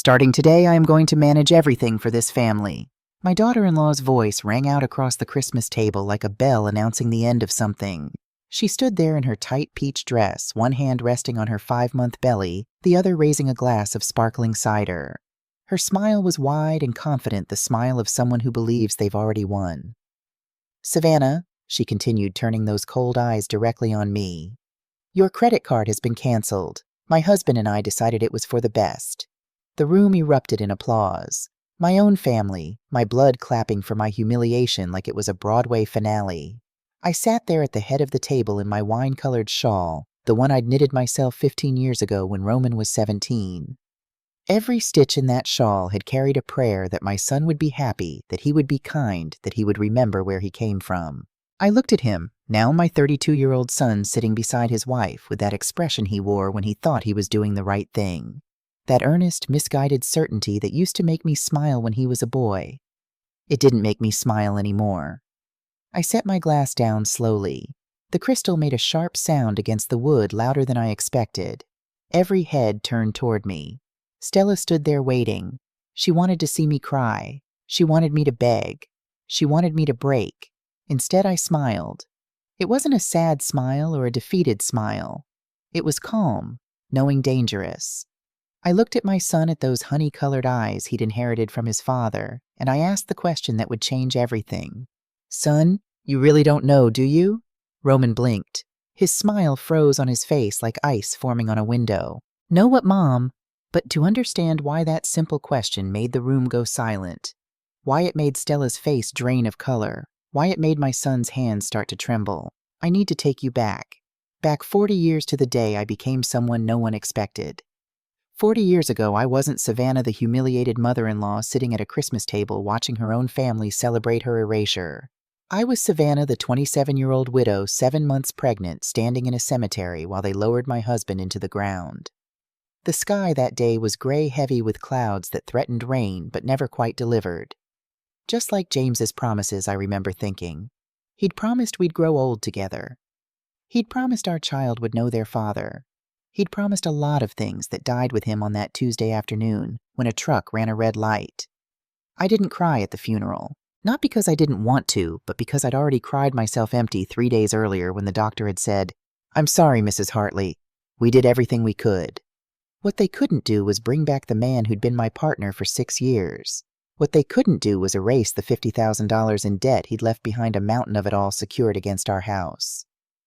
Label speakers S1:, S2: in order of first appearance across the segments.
S1: Starting today, I am going to manage everything for this family." My daughter-in-law's voice rang out across the Christmas table like a bell announcing the end of something. She stood there in her tight peach dress, one hand resting on her 5-month belly, the other raising a glass of sparkling cider. Her smile was wide and confident, the smile of someone who believes they've already won. "Savannah," she continued, turning those cold eyes directly on me, "your credit card has been canceled. My husband and I decided it was for the best." The room erupted in applause. My own family, my blood clapping for my humiliation like it was a Broadway finale. I sat there at the head of the table in my wine-colored shawl, the one I'd knitted myself 15 years ago when Roman was 17. Every stitch in that shawl had carried a prayer that my son would be happy, that he would be kind, that he would remember where he came from. I looked at him, now my 32-year-old son sitting beside his wife with that expression he wore when he thought he was doing the right thing. That earnest, misguided certainty that used to make me smile when he was a boy. It didn't make me smile anymore. I set my glass down slowly. The crystal made a sharp sound against the wood, louder than I expected. Every head turned toward me. Stella stood there waiting. She wanted to see me cry. She wanted me to beg. She wanted me to break. Instead, I smiled. It wasn't a sad smile or a defeated smile. It was calm, knowing dangerous. I looked at my son at those honey-colored eyes he'd inherited from his father, and I asked the question that would change everything. "Son, you really don't know, do you?" Roman blinked. His smile froze on his face like ice forming on a window. "Know what, Mom?" But to understand why that simple question made the room go silent, why it made Stella's face drain of color, why it made my son's hands start to tremble, I need to take you back. Back 40 years to the day I became someone no one expected. 40 years ago, I wasn't Savannah, the humiliated mother-in-law sitting at a Christmas table watching her own family celebrate her erasure. I was Savannah, the 27-year-old widow, 7 months pregnant, standing in a cemetery while they lowered my husband into the ground. The sky that day was gray heavy with clouds that threatened rain but never quite delivered. Just like James's promises, I remember thinking. He'd promised we'd grow old together. He'd promised our child would know their father. He'd promised a lot of things that died with him on that Tuesday afternoon when a truck ran a red light. I didn't cry at the funeral. Not because I didn't want to, but because I'd already cried myself empty 3 days earlier when the doctor had said, "I'm sorry, Mrs. Hartley. We did everything we could." What they couldn't do was bring back the man who'd been my partner for 6 years. What they couldn't do was erase the $50,000 in debt he'd left behind, a mountain of it all secured against our house.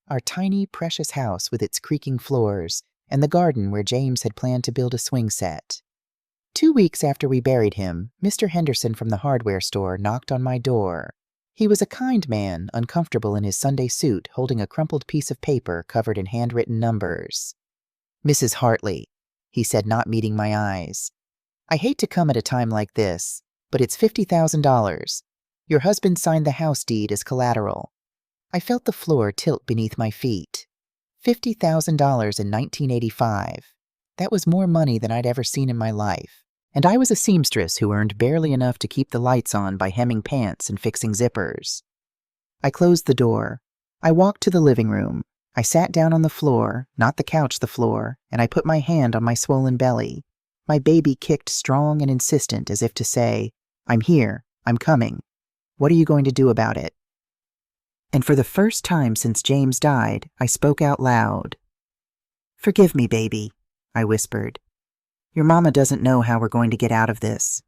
S1: Our tiny, precious house with its creaking floors, and the garden where James had planned to build a swing set. 2 weeks after we buried him, Mr. Henderson from the hardware store knocked on my door. He was a kind man, uncomfortable in his Sunday suit, holding a crumpled piece of paper covered in handwritten numbers. "Mrs. Hartley," he said, not meeting my eyes. "I hate to come at a time like this, but it's $50,000. Your husband signed the house deed as collateral." I felt the floor tilt beneath my feet. $50,000 in 1985. That was more money than I'd ever seen in my life. And I was a seamstress who earned barely enough to keep the lights on by hemming pants and fixing zippers. I closed the door. I walked to the living room. I sat down on the floor, not the couch, the floor, and I put my hand on my swollen belly. My baby kicked strong and insistent as if to say, "I'm here, I'm coming. What are you going to do about it?" And for the first time since James died, I spoke out loud. "Forgive me, baby," I whispered. "Your mama doesn't know how we're going to get out of this.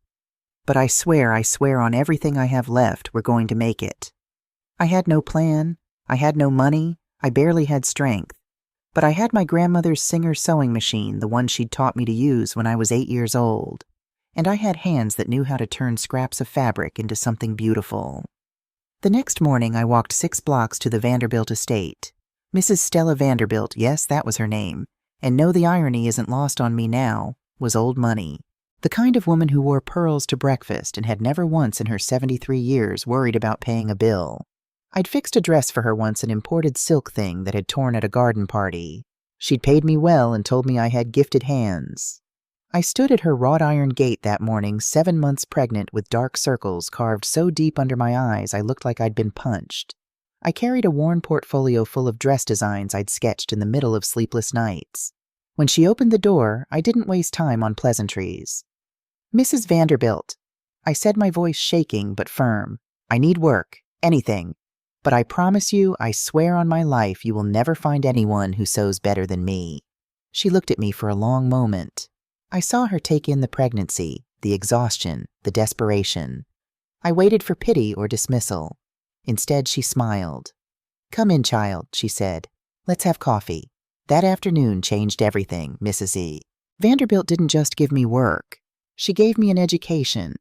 S1: But I swear on everything I have left, we're going to make it. I had no plan, I had no money, I barely had strength. But I had my grandmother's Singer sewing machine, the one she'd taught me to use when I was 8 years old. And I had hands that knew how to turn scraps of fabric into something beautiful." The next morning, I walked 6 blocks to the Vanderbilt estate. Mrs. Stella Vanderbilt, yes, that was her name, and no, the irony isn't lost on me now, was old money. The kind of woman who wore pearls to breakfast and had never once in her 73 years worried about paying a bill. I'd fixed a dress for her once, an imported silk thing that had torn at a garden party. She'd paid me well and told me I had gifted hands. I stood at her wrought iron gate that morning, 7 months pregnant, with dark circles carved so deep under my eyes I looked like I'd been punched. I carried a worn portfolio full of dress designs I'd sketched in the middle of sleepless nights. When she opened the door, I didn't waste time on pleasantries. Mrs. Vanderbilt. I said, my voice shaking but firm. I need work, anything. But I promise you, I swear on my life, you will never find anyone who sews better than me. She looked at me for a long moment. I saw her take in the pregnancy, the exhaustion, the desperation. I waited for pity or dismissal. Instead, she smiled. Come in, child, she said. Let's have coffee. That afternoon changed everything, Mrs. E. Vanderbilt didn't just give me work. She gave me an education.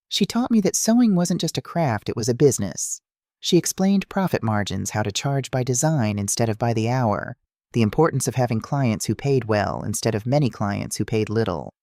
S1: She taught me that sewing wasn't just a craft, it was a business. She explained profit margins, how to charge by design instead of by the hour, the importance of having clients who paid well instead of many clients who paid little.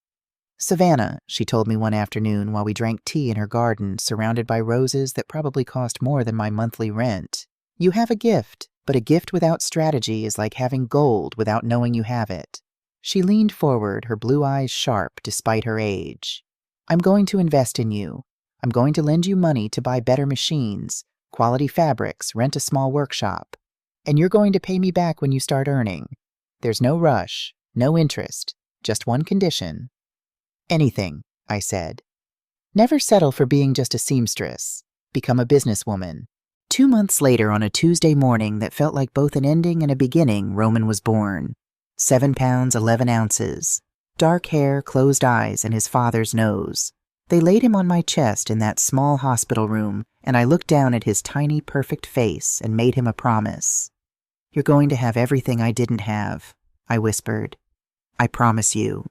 S1: Savannah, she told me one afternoon while we drank tea in her garden surrounded by roses that probably cost more than my monthly rent. You have a gift, but a gift without strategy is like having gold without knowing you have it. She leaned forward, her blue eyes sharp despite her age. I'm going to invest in you. I'm going to lend you money to buy better machines, quality fabrics, rent a small workshop. And you're going to pay me back when you start earning. There's no rush, no interest, just one condition. Anything, I said. Never settle for being just a seamstress. Become a businesswoman. 2 months later, on a Tuesday morning that felt like both an ending and a beginning, Roman was born. 7 pounds, 11 ounces. Dark hair, closed eyes, and his father's nose. They laid him on my chest in that small hospital room, and I looked down at his tiny, perfect face and made him a promise. You're going to have everything I didn't have, I whispered. I promise you.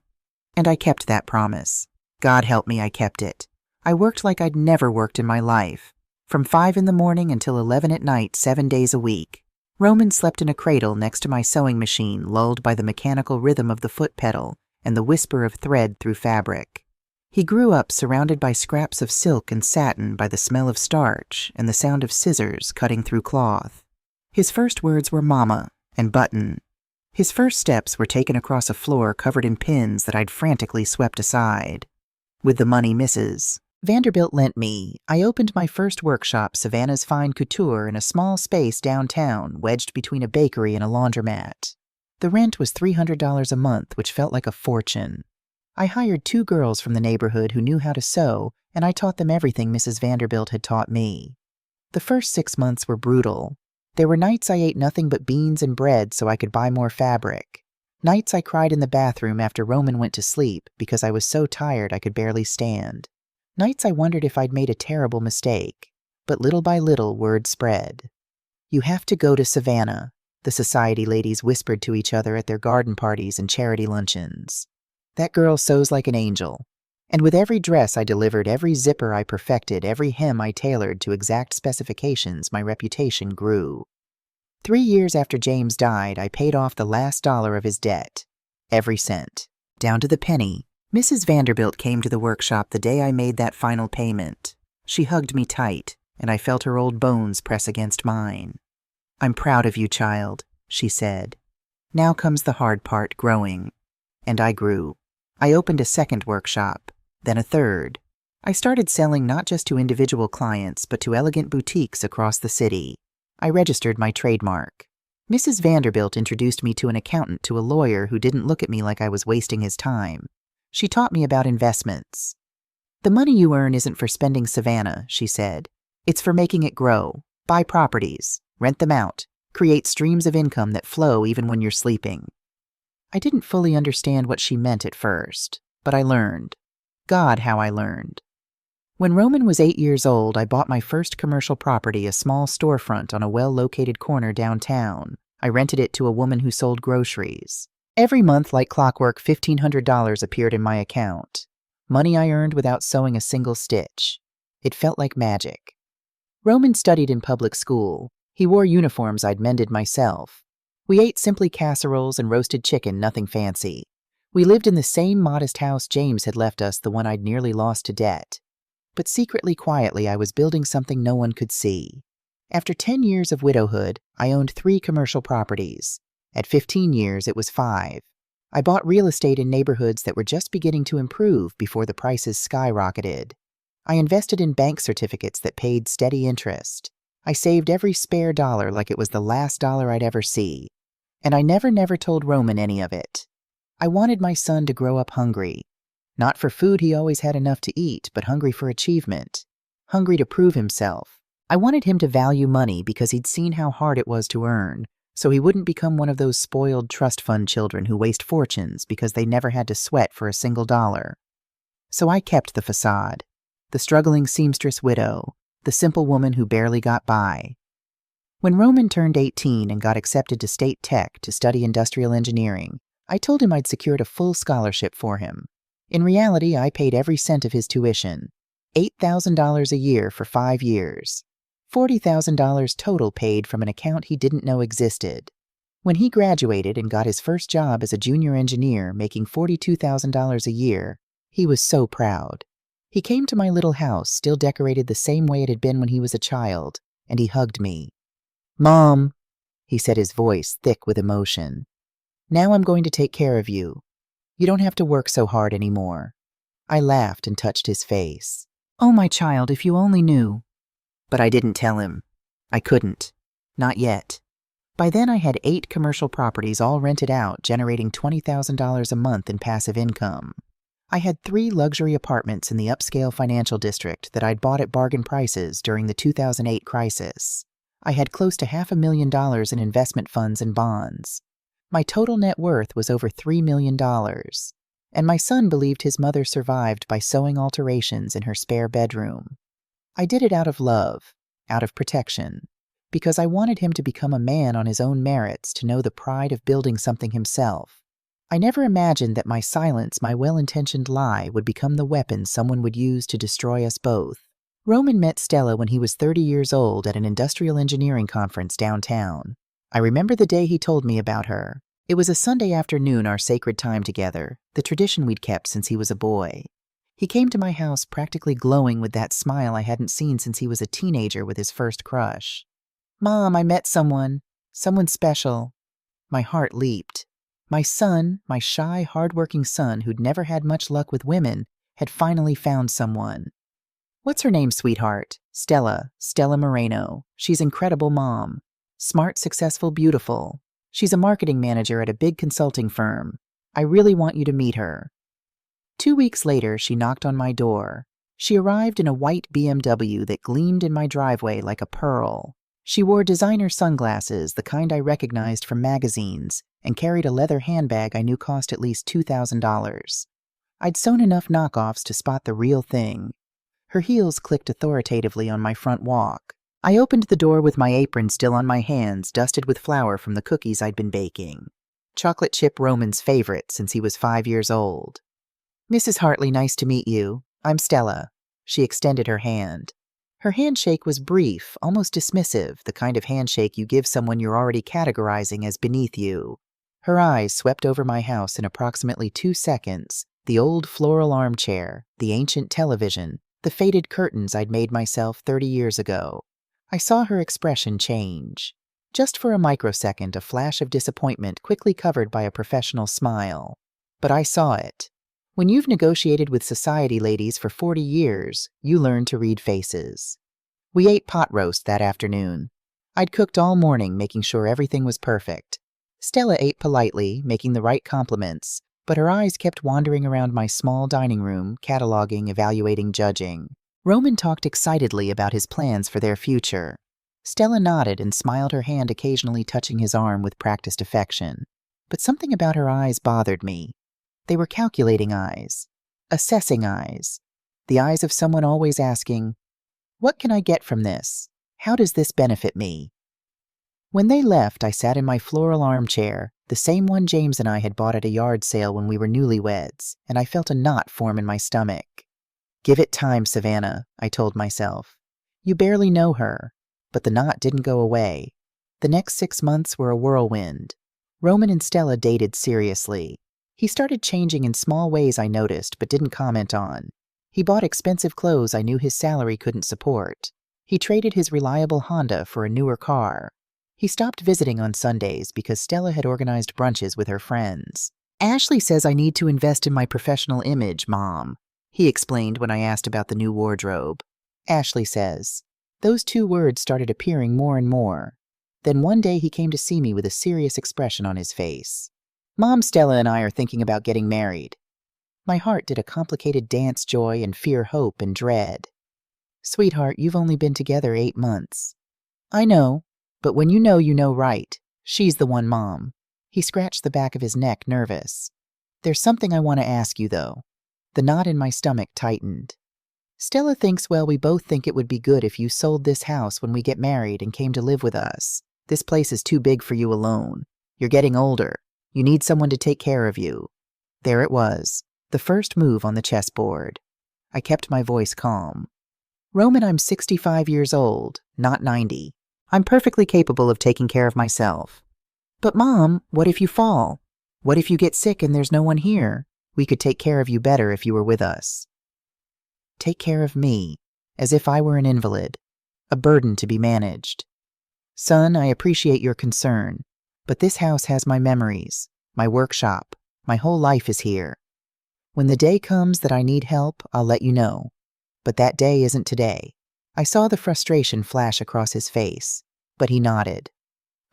S1: And I kept that promise. God help me, I kept it. I worked like I'd never worked in my life. From 5 in the morning until 11 at night, 7 days a week. Roman slept in a cradle next to my sewing machine, lulled by the mechanical rhythm of the foot pedal and the whisper of thread through fabric. He grew up surrounded by scraps of silk and satin, by the smell of starch and the sound of scissors cutting through cloth. His first words were mama and button. His first steps were taken across a floor covered in pins that I'd frantically swept aside. With the money Mrs. Vanderbilt lent me, I opened my first workshop, Savannah's Fine Couture, in a small space downtown, wedged between a bakery and a laundromat. The rent was $300 a month, which felt like a fortune. I hired 2 girls from the neighborhood who knew how to sew, and I taught them everything Mrs. Vanderbilt had taught me. The first 6 months were brutal. There were nights I ate nothing but beans and bread so I could buy more fabric. Nights I cried in the bathroom after Roman went to sleep because I was so tired I could barely stand. Nights I wondered if I'd made a terrible mistake. But little by little, word spread. You have to go to Savannah, the society ladies whispered to each other at their garden parties and charity luncheons. That girl sews like an angel. And with every dress I delivered, every zipper I perfected, every hem I tailored to exact specifications, my reputation grew. 3 years after James died, I paid off the last dollar of his debt. Every cent. Down to the penny. Mrs. Vanderbilt came to the workshop the day I made that final payment. She hugged me tight, and I felt her old bones press against mine. I'm proud of you, child, she said. Now comes the hard part, growing. And I grew. I opened a second workshop, then a third. I started selling not just to individual clients, but to elegant boutiques across the city. I registered my trademark. Mrs. Vanderbilt introduced me to an accountant, to a lawyer who didn't look at me like I was wasting his time. She taught me about investments. The money you earn isn't for spending Savannah, she said. It's for making it grow. Buy properties, rent them out, create streams of income that flow even when you're sleeping. I didn't fully understand what she meant at first, but I learned. God, how I learned. When Roman was 8 years old, I bought my first commercial property, a small storefront on a well-located corner downtown. I rented it to a woman who sold groceries. Every month, like clockwork, $1,500 appeared in my account. Money I earned without sewing a single stitch. It felt like magic. Roman studied in public school. He wore uniforms I'd mended myself. We ate simply casseroles and roasted chicken, nothing fancy. We lived in the same modest house James had left us, the one I'd nearly lost to debt. But secretly, quietly, I was building something no one could see. After 10 years of widowhood, I owned 3 commercial properties. At 15 years, it was 5. I bought real estate in neighborhoods that were just beginning to improve before the prices skyrocketed. I invested in bank certificates that paid steady interest. I saved every spare dollar like it was the last dollar I'd ever see. And I never told Roman any of it. I wanted my son to grow up hungry. Not for food he always had enough to eat, but hungry for achievement. Hungry to prove himself. I wanted him to value money because he'd seen how hard it was to earn, so he wouldn't become one of those spoiled trust fund children who waste fortunes because they never had to sweat for a single dollar. So I kept the facade. The struggling seamstress widow, the simple woman who barely got by. When Roman turned 18 and got accepted to State Tech to study industrial engineering, I told him I'd secured a full scholarship for him. In reality, I paid every cent of his tuition, $8,000 a year for 5 years. $40,000 total paid from an account he didn't know existed. When he graduated and got his first job as a junior engineer making $42,000 a year, he was so proud. He came to my little house, still decorated the same way it had been when he was a child, and he hugged me. "Mom," he said, his voice thick with emotion. "Now I'm going to take care of you. You don't have to work so hard anymore." I laughed and touched his face. "Oh, my child, if you only knew." But I didn't tell him. I couldn't. Not yet. By then I had 8 commercial properties all rented out, generating $20,000 a month in passive income. I had 3 luxury apartments in the upscale financial district that I'd bought at bargain prices during the 2008 crisis. I had close to $500,000 in investment funds and bonds. My total net worth was over $3 million. And my son believed his mother survived by sewing alterations in her spare bedroom. I did it out of love, out of protection, because I wanted him to become a man on his own merits, to know the pride of building something himself. I never imagined that my silence, my well-intentioned lie, would become the weapon someone would use to destroy us both. Roman met Stella when he was 30 years old at an industrial engineering conference downtown. I remember the day he told me about her. It was a Sunday afternoon, our sacred time together, the tradition we'd kept since he was a boy. He came to my house practically glowing with that smile I hadn't seen since he was a teenager with his first crush. "Mom, I met someone special." My heart leaped. My son, my shy, hard-working son who'd never had much luck with women, had finally found someone. "What's her name, sweetheart?" Stella Moreno. "She's incredible, Mom. Smart, successful, beautiful. She's a marketing manager at a big consulting firm. I really want you to meet her." 2 weeks later, she knocked on my door. She arrived in a white BMW that gleamed in my driveway like a pearl. She wore designer sunglasses, the kind I recognized from magazines, and carried a leather handbag I knew cost at least $2,000. I'd sewn enough knockoffs to spot the real thing. Her heels clicked authoritatively on my front walk. I opened the door with my apron still on my hands, dusted with flour from the cookies I'd been baking. Chocolate chip Roman's favorite since he was 5 years old. "Mrs. Hartley, nice to meet you. I'm Stella." She extended her hand. Her handshake was brief, almost dismissive, the kind of handshake you give someone you're already categorizing as beneath you. Her eyes swept over my house in approximately 2 seconds, the old floral armchair, the ancient television, the faded curtains I'd made myself 30 years ago. I saw her expression change. Just for a microsecond, a flash of disappointment quickly covered by a professional smile. But I saw it. When you've negotiated with society ladies for 40 years, you learn to read faces. We ate pot roast that afternoon. I'd cooked all morning, making sure everything was perfect. Stella ate politely, making the right compliments, but her eyes kept wandering around my small dining room, cataloging, evaluating, judging. Roman talked excitedly about his plans for their future. Stella nodded and smiled, her hand occasionally touching his arm with practiced affection. But something about her eyes bothered me. They were calculating eyes, assessing eyes, the eyes of someone always asking, "What can I get from this? How does this benefit me?" When they left, I sat in my floral armchair, the same one James and I had bought at a yard sale when we were newlyweds, and I felt a knot form in my stomach. "Give it time, Savannah," I told myself. "You barely know her." But the knot didn't go away. The next 6 months were a whirlwind. Roman and Stella dated seriously. He started changing in small ways I noticed but didn't comment on. He bought expensive clothes I knew his salary couldn't support. He traded his reliable Honda for a newer car. He stopped visiting on Sundays because Stella had organized brunches with her friends. "Ashley says I need to invest in my professional image, Mom," he explained when I asked about the new wardrobe. "Ashley says." Those 2 words started appearing more and more. Then one day he came to see me with a serious expression on his face. "Mom, Stella and I are thinking about getting married." My heart did a complicated dance, joy and fear, hope and dread. Sweetheart, you've only been together 8 months. I know, but when you know right. She's the one, Mom. He scratched the back of his neck, nervous. There's something I want to ask you, though. The knot in my stomach tightened. Stella thinks, well, we both think it would be good if you sold this house when we get married and came to live with us. This place is too big for you alone. You're getting older. You need someone to take care of you. There it was, the first move on the chessboard. I kept my voice calm. Roman, I'm 65 years old, not 90. I'm perfectly capable of taking care of myself. But Mom, what if you fall? What if you get sick and there's no one here? We could take care of you better if you were with us. Take care of me, as if I were an invalid, a burden to be managed. Son, I appreciate your concern, but this house has my memories, my workshop, my whole life is here. When the day comes that I need help, I'll let you know. But that day isn't today. I saw the frustration flash across his face, but he nodded.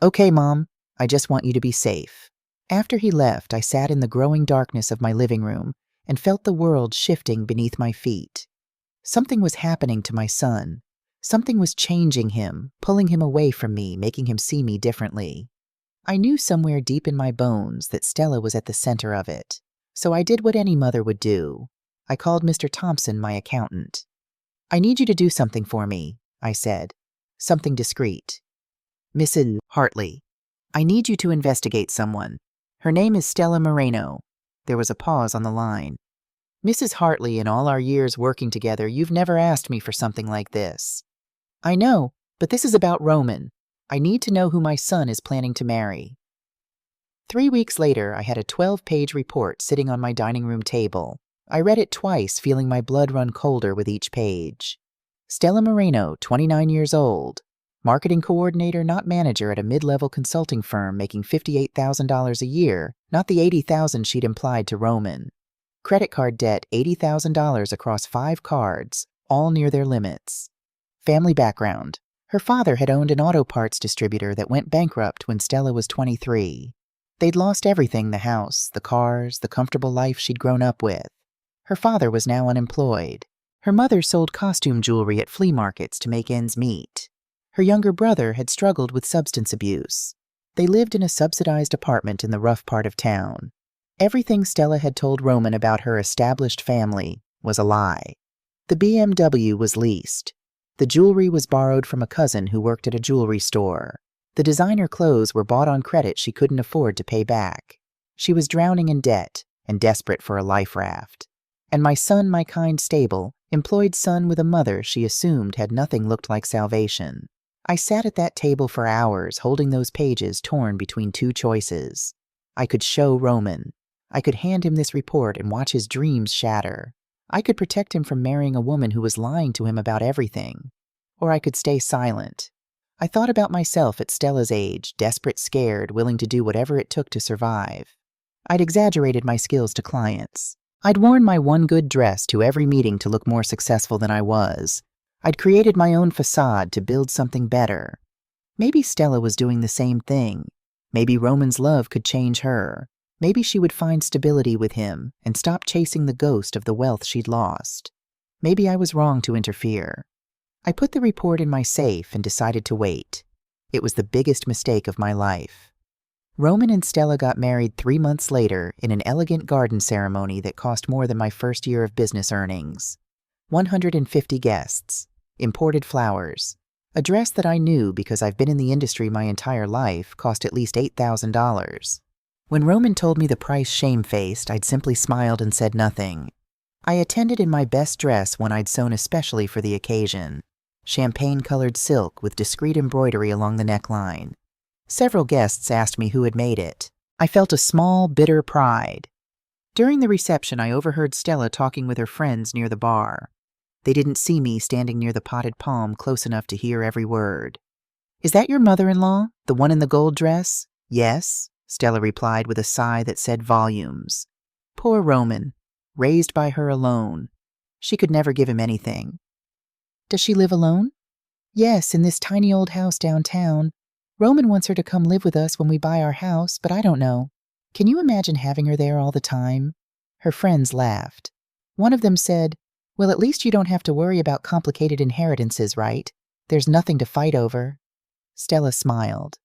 S1: Okay, Mom, I just want you to be safe. After he left, I sat in the growing darkness of my living room and felt the world shifting beneath my feet. Something was happening to my son. Something was changing him, pulling him away from me, making him see me differently. I knew somewhere deep in my bones that Stella was at the center of it, so I did what any mother would do. I called Mr. Thompson, my accountant. I need you to do something for me, I said. Something discreet. Mrs. Hartley, I need you to investigate someone. Her name is Stella Moreno. There was a pause on the line. Mrs. Hartley, in all our years working together, you've never asked me for something like this. I know, but this is about Roman. I need to know who my son is planning to marry. 3 weeks later, I had a 12-page report sitting on my dining room table. I read it twice, feeling my blood run colder with each page. Stella Moreno, 29 years old. Marketing coordinator, not manager, at a mid-level consulting firm making $58,000 a year, not the $80,000 she'd implied to Roman. Credit card debt, $80,000 across 5 cards, all near their limits. Family background. Her father had owned an auto parts distributor that went bankrupt when Stella was 23. They'd lost everything, the house, the cars, the comfortable life she'd grown up with. Her father was now unemployed. Her mother sold costume jewelry at flea markets to make ends meet. Her younger brother had struggled with substance abuse. They lived in a subsidized apartment in the rough part of town. Everything Stella had told Roman about her established family was a lie. The BMW was leased. The jewelry was borrowed from a cousin who worked at a jewelry store. The designer clothes were bought on credit she couldn't afford to pay back. She was drowning in debt and desperate for a life raft. And my son, my kind, stable, employed son with a mother she assumed had nothing looked like salvation. I sat at that table for hours, holding those pages torn between 2 choices. I could show Roman. I could hand him this report and watch his dreams shatter. I could protect him from marrying a woman who was lying to him about everything. Or I could stay silent. I thought about myself at Stella's age, desperate, scared, willing to do whatever it took to survive. I'd exaggerated my skills to clients. I'd worn my one good dress to every meeting to look more successful than I was. I'd created my own facade to build something better. Maybe Stella was doing the same thing. Maybe Roman's love could change her. Maybe she would find stability with him and stop chasing the ghost of the wealth she'd lost. Maybe I was wrong to interfere. I put the report in my safe and decided to wait. It was the biggest mistake of my life. Roman and Stella got married 3 months later in an elegant garden ceremony that cost more than my first year of business earnings. 150 guests, imported flowers. A dress that I knew, because I've been in the industry my entire life, cost at least $8,000. When Roman told me the price shamefaced, I'd simply smiled and said nothing. I attended in my best dress, one I'd sewn especially for the occasion. Champagne-colored silk with discreet embroidery along the neckline. Several guests asked me who had made it. I felt a small, bitter pride. During the reception, I overheard Stella talking with her friends near the bar. They didn't see me standing near the potted palm close enough to hear every word. Is that your mother-in-law, the one in the gold dress? Yes, Stella replied with a sigh that said volumes. Poor Roman, raised by her alone. She could never give him anything. Does she live alone? Yes, in this tiny old house downtown. Roman wants her to come live with us when we buy our house, but I don't know. Can you imagine having her there all the time? Her friends laughed. One of them said, "Well, at least you don't have to worry about complicated inheritances, right? There's nothing to fight over." Stella smiled.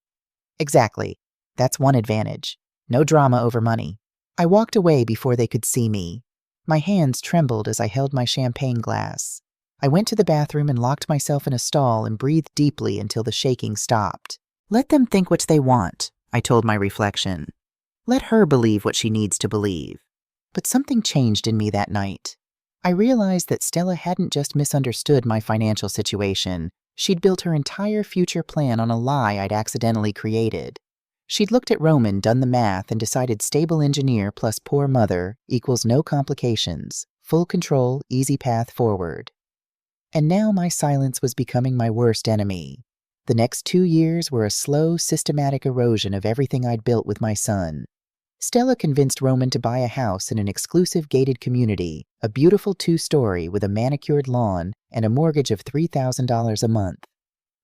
S1: "Exactly. That's one advantage. No drama over money." I walked away before they could see me. My hands trembled as I held my champagne glass. I went to the bathroom and locked myself in a stall and breathed deeply until the shaking stopped. Let them think what they want, I told my reflection. Let her believe what she needs to believe. But something changed in me that night. I realized that Stella hadn't just misunderstood my financial situation. She'd built her entire future plan on a lie I'd accidentally created. She'd looked at Roman, done the math, and decided stable engineer plus poor mother equals no complications, full control, easy path forward. And now my silence was becoming my worst enemy. The next 2 years were a slow, systematic erosion of everything I'd built with my son. Stella convinced Roman to buy a house in an exclusive gated community, a beautiful 2-story with a manicured lawn and a mortgage of $3,000 a month.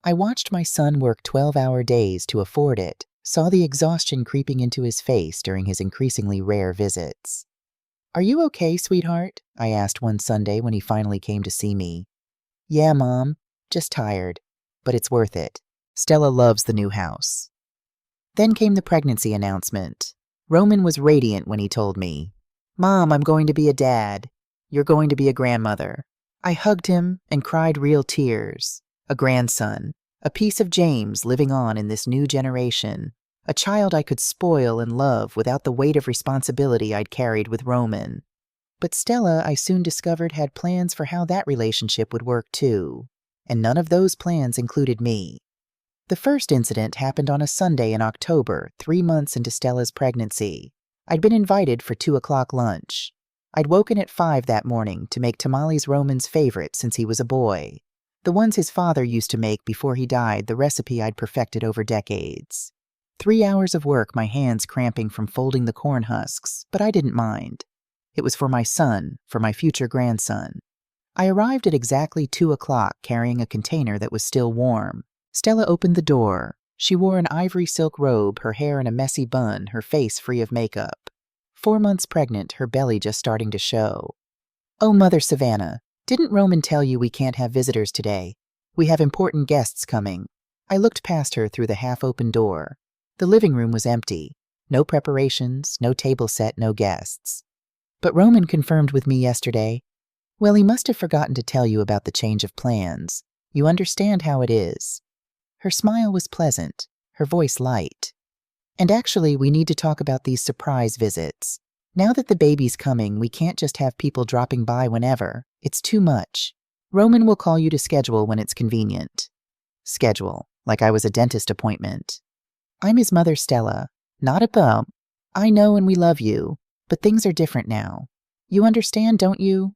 S1: I watched my son work 12-hour days to afford it, saw the exhaustion creeping into his face during his increasingly rare visits. "Are you okay, sweetheart?" I asked one Sunday when he finally came to see me. "Yeah, Mom, just tired, but it's worth it. Stella loves the new house." Then came the pregnancy announcement. Roman was radiant when he told me, "Mom, I'm going to be a dad. You're going to be a grandmother." I hugged him and cried real tears. A grandson, a piece of James living on in this new generation, a child I could spoil and love without the weight of responsibility I'd carried with Roman. But Stella, I soon discovered, had plans for how that relationship would work too, and none of those plans included me. The first incident happened on a Sunday in October, 3 months into Stella's pregnancy. I'd been invited for 2 o'clock lunch. I'd woken at 5 that morning to make tamales Roman's favorite since he was a boy. The ones his father used to make before he died, the recipe I'd perfected over decades. 3 hours of work, my hands cramping from folding the corn husks, but I didn't mind. It was for my son, for my future grandson. I arrived at exactly 2 o'clock carrying a container that was still warm. Stella opened the door. She wore an ivory silk robe, her hair in a messy bun, her face free of makeup. 4 months pregnant, her belly just starting to show. "Oh, Mother Savannah, didn't Roman tell you we can't have visitors today? We have important guests coming." I looked past her through the half-open door. The living room was empty. No preparations, no table set, no guests. "But Roman confirmed with me yesterday." "Well, he must have forgotten to tell you about the change of plans. You understand how it is." Her smile was pleasant, her voice light. "And actually, we need to talk about these surprise visits. Now that the baby's coming, we can't just have people dropping by whenever. It's too much. Roman will call you to schedule when it's convenient." Schedule, like I was a dentist appointment. "I'm his mother, Stella. Not a bump. I know and we love you, but things are different now. You understand, don't you?"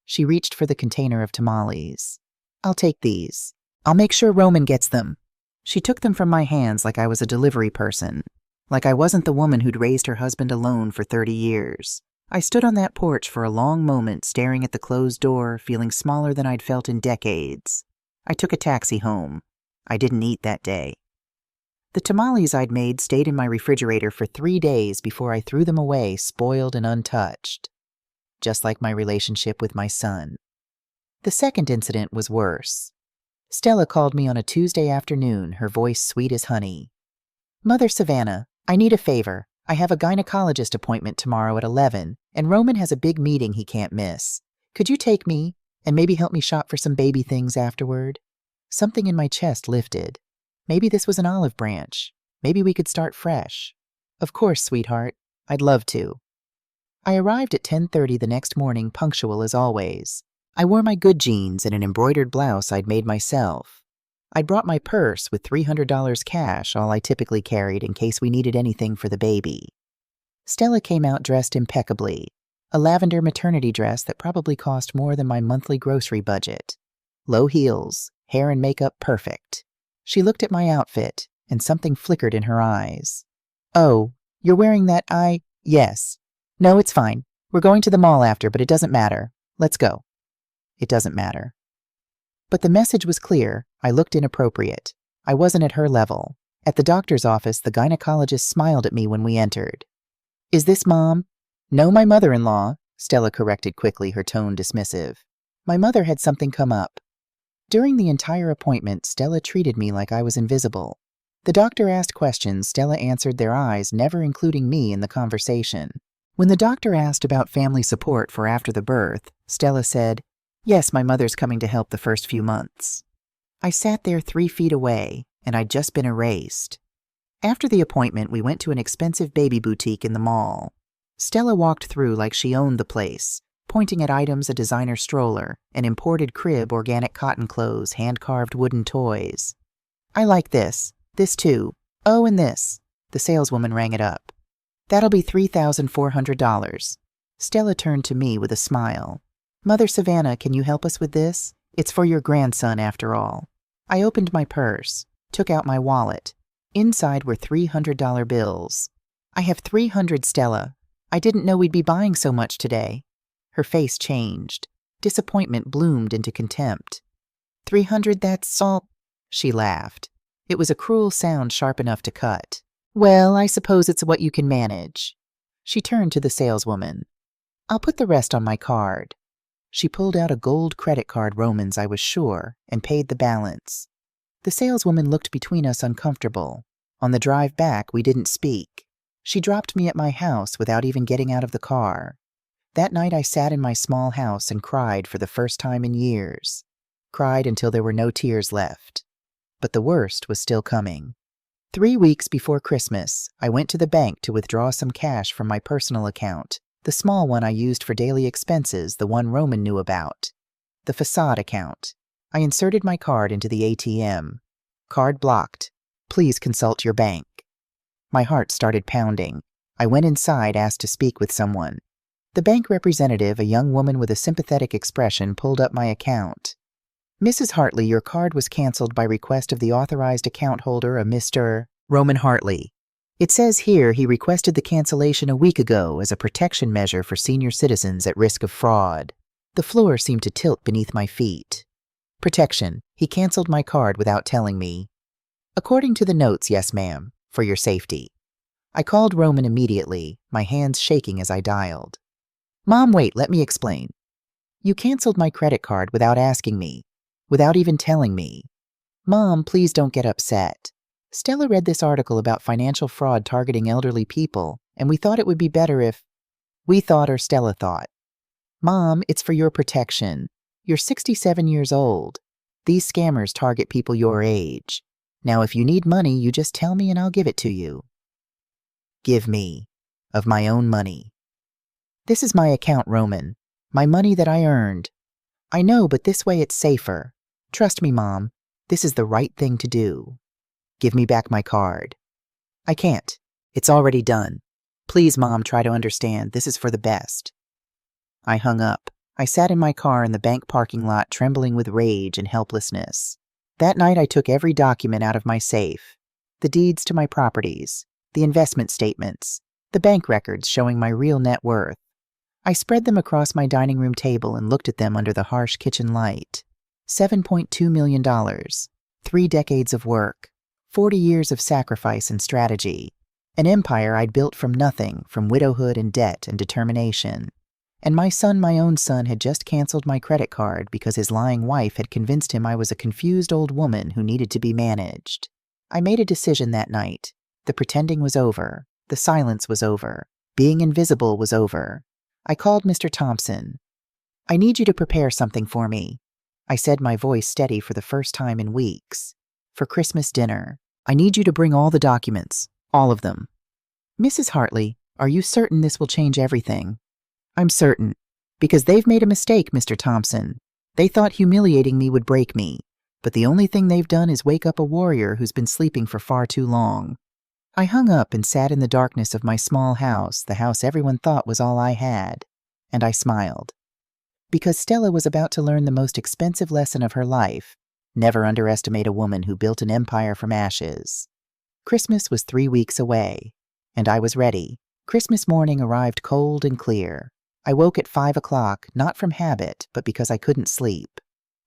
S1: She reached for the container of tamales. "I'll take these. I'll make sure Roman gets them." She took them from my hands like I was a delivery person, like I wasn't the woman who'd raised her husband alone for 30 years. I stood on that porch for a long moment, staring at the closed door, feeling smaller than I'd felt in decades. I took a taxi home. I didn't eat that day. The tamales I'd made stayed in my refrigerator for 3 days before I threw them away, spoiled and untouched. Just like my relationship with my son. The second incident was worse. Stella called me on a Tuesday afternoon, her voice sweet as honey. "Mother Savannah, I need a favor. I have a gynecologist appointment tomorrow at 11, and Roman has a big meeting he can't miss. Could you take me, and maybe help me shop for some baby things afterward?" Something in my chest lifted. Maybe this was an olive branch. Maybe we could start fresh. "Of course, sweetheart. I'd love to." I arrived at 10:30 the next morning, punctual as always. I wore my good jeans and an embroidered blouse I'd made myself. I'd brought my purse with $300 cash, all I typically carried in case we needed anything for the baby. Stella came out dressed impeccably, a lavender maternity dress that probably cost more than my monthly grocery budget. Low heels, hair and makeup perfect. She looked at my outfit, and something flickered in her eyes. "Oh, you're wearing that Yes. No, it's fine. We're going to the mall after, but it doesn't matter. Let's go." It doesn't matter. But the message was clear. I looked inappropriate. I wasn't at her level. At the doctor's office, the gynecologist smiled at me when we entered. "Is this Mom?" No, my mother-in-law, Stella corrected quickly, her tone dismissive. My mother had something come up. During the entire appointment, Stella treated me like I was invisible. The doctor asked questions, Stella answered their eyes, never including me in the conversation. When the doctor asked about family support for after the birth, Stella said, "Yes, my mother's coming to help the first few months." I sat there 3 feet away, and I'd just been erased. After the appointment, we went to an expensive baby boutique in the mall. Stella walked through like she owned the place, pointing at items, a designer stroller, an imported crib, organic cotton clothes, hand-carved wooden toys. "I like this too. Oh, and this." The saleswoman rang it up. "That'll be $3,400. Stella turned to me with a smile. "Mother Savannah, can you help us with this? It's for your grandson, after all." I opened my purse, took out my wallet. Inside were $300 bills. "I have 300, Stella. I didn't know we'd be buying so much today." Her face changed. Disappointment bloomed into contempt. 300, that's all." She laughed. It was a cruel sound sharp enough to cut. "Well, I suppose it's what you can manage." She turned to the saleswoman. "I'll put the rest on my card." She pulled out a gold credit card, Roman's, I was sure, and paid the balance. The saleswoman looked between us uncomfortable. On the drive back, we didn't speak. She dropped me at my house without even getting out of the car. That night I sat in my small house and cried for the first time in years. Cried until there were no tears left. But the worst was still coming. 3 weeks before Christmas, I went to the bank to withdraw some cash from my personal account, the small one I used for daily expenses, the one Roman knew about. The facade account. I inserted my card into the ATM. "Card blocked. Please consult your bank." My heart started pounding. I went inside, asked to speak with someone. The bank representative, a young woman with a sympathetic expression, pulled up my account. "Mrs. Hartley, your card was canceled by request of the authorized account holder, a Mr. Roman Hartley. It says here he requested the cancellation a week ago as a protection measure for senior citizens at risk of fraud." The floor seemed to tilt beneath my feet. Protection. He canceled my card without telling me. "According to the notes, yes, ma'am, for your safety." I called Roman immediately, my hands shaking as I dialed. "Mom, wait, let me explain. You canceled my credit card without asking me, without even telling me." "Mom, please don't get upset. Stella read this article about financial fraud targeting elderly people, and we thought it would be better if—" "We thought, or Stella thought." "Mom, it's for your protection. You're 67 years old. These scammers target people your age. Now, if you need money, you just tell me and I'll give it to you." Give me. Of my own money. "This is my account, Roman. My money that I earned." "I know, but this way it's safer. Trust me, Mom. This is the right thing to do." "Give me back my card." "I can't. It's already done. Please, Mom, try to understand. This is for the best." I hung up. I sat in my car in the bank parking lot, trembling with rage and helplessness. That night I took every document out of my safe. The deeds to my properties, the investment statements, the bank records showing my real net worth. I spread them across my dining room table and looked at them under the harsh kitchen light. $7.2 million, 3 decades of work, 40 years of sacrifice and strategy, an empire I'd built from nothing, from widowhood and debt and determination. And my son, my own son, had just canceled my credit card because his lying wife had convinced him I was a confused old woman who needed to be managed. I made a decision that night. The pretending was over. The silence was over. Being invisible was over. I called Mr. Thompson. "I need you to prepare something for me." I said, my voice steady for the first time in weeks. "For Christmas dinner. I need you to bring all the documents. All of them." "Mrs. Hartley, are you certain this will change everything?" "I'm certain. Because they've made a mistake, Mr. Thompson. They thought humiliating me would break me. But the only thing they've done is wake up a warrior who's been sleeping for far too long." I hung up and sat in the darkness of my small house, the house everyone thought was all I had. And I smiled. Because Stella was about to learn the most expensive lesson of her life. Never underestimate a woman who built an empire from ashes. Christmas was 3 weeks away. And I was ready. Christmas morning arrived cold and clear. I woke at 5 o'clock, not from habit, but because I couldn't sleep.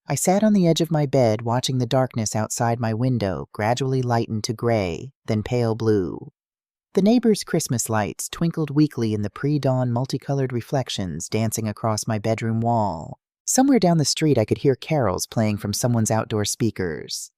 S1: I sat on the edge of my bed watching the darkness outside my window gradually lighten to gray, then pale blue. The neighbors' Christmas lights twinkled weakly in the pre-dawn multicolored reflections dancing across my bedroom wall. Somewhere down the street I could hear carols playing from someone's outdoor speakers.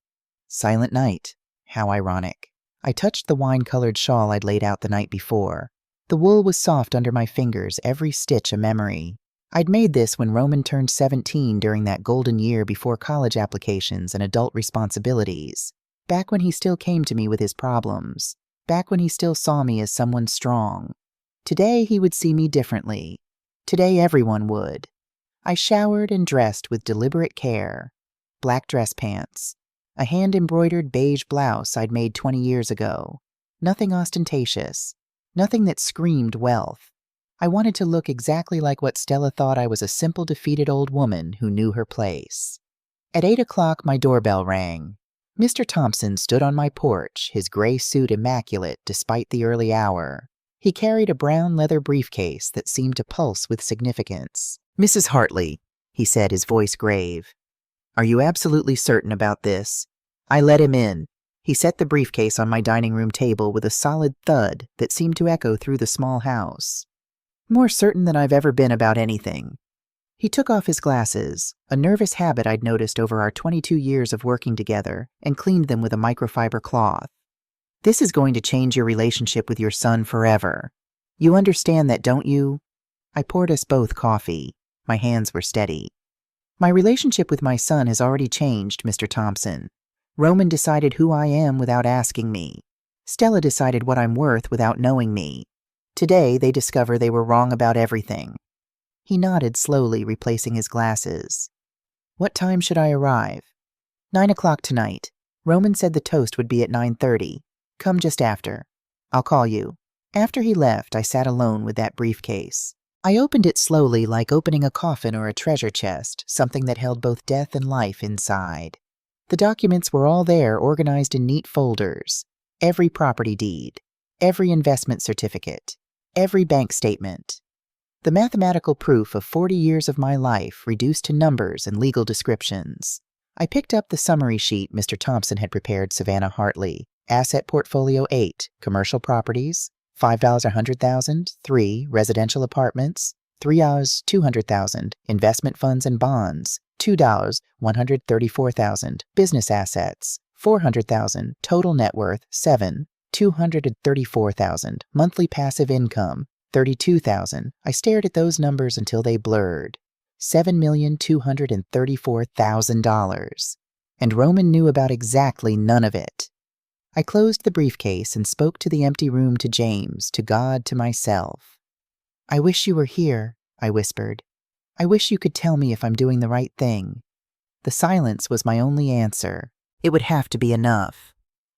S1: Silent night. How ironic. I touched the wine-colored shawl I'd laid out the night before. The wool was soft under my fingers, every stitch a memory. I'd made this when Roman turned 17 during that golden year before college applications and adult responsibilities. Back when he still came to me with his problems. Back when he still saw me as someone strong. Today he would see me differently. Today everyone would. I showered and dressed with deliberate care. Black dress pants. A hand-embroidered beige blouse I'd made 20 years ago. Nothing ostentatious. Nothing that screamed wealth. I wanted to look exactly like what Stella thought I was, a simple, defeated old woman who knew her place. At 8 o'clock, my doorbell rang. Mr. Thompson stood on my porch, his gray suit immaculate despite the early hour. He carried a brown leather briefcase that seemed to pulse with significance. "Mrs. Hartley," he said, his voice grave. "Are you absolutely certain about this?" I let him in. He set the briefcase on my dining room table with a solid thud that seemed to echo through the small house. "More certain than I've ever been about anything." He took off his glasses, a nervous habit I'd noticed over our 22 years of working together, and cleaned them with a microfiber cloth. "This is going to change your relationship with your son forever. You understand that, don't you?" I poured us both coffee. My hands were steady. "My relationship with my son has already changed, Mr. Thompson. Roman decided who I am without asking me. Stella decided what I'm worth without knowing me. Today, they discover they were wrong about everything." He nodded slowly, replacing his glasses. "What time should I arrive?" 9 o'clock tonight. Roman said the toast would be at 9:30. Come just after. I'll call you." After he left, I sat alone with that briefcase. I opened it slowly, like opening a coffin or a treasure chest, something that held both death and life inside. The documents were all there, organized in neat folders. Every property deed, every investment certificate, every bank statement. The mathematical proof of 40 years of my life reduced to numbers and legal descriptions. I picked up the summary sheet Mr. Thompson had prepared Savannah Hartley. Asset Portfolio 8, Commercial Properties, $5 $100,000, 3 Residential Apartments, $3 $200,000, Investment Funds and Bonds, $2 $134,000, Business Assets, $400,000, Total Net Worth, 7, $234,000, Monthly Passive Income, $32,000. I stared at those numbers until they blurred. $7,234,000. And Roman knew about exactly none of it. I closed the briefcase and spoke to the empty room, to James, to God, to myself. "I wish you were here," I whispered. "I wish you could tell me if I'm doing the right thing." The silence was my only answer. It would have to be enough.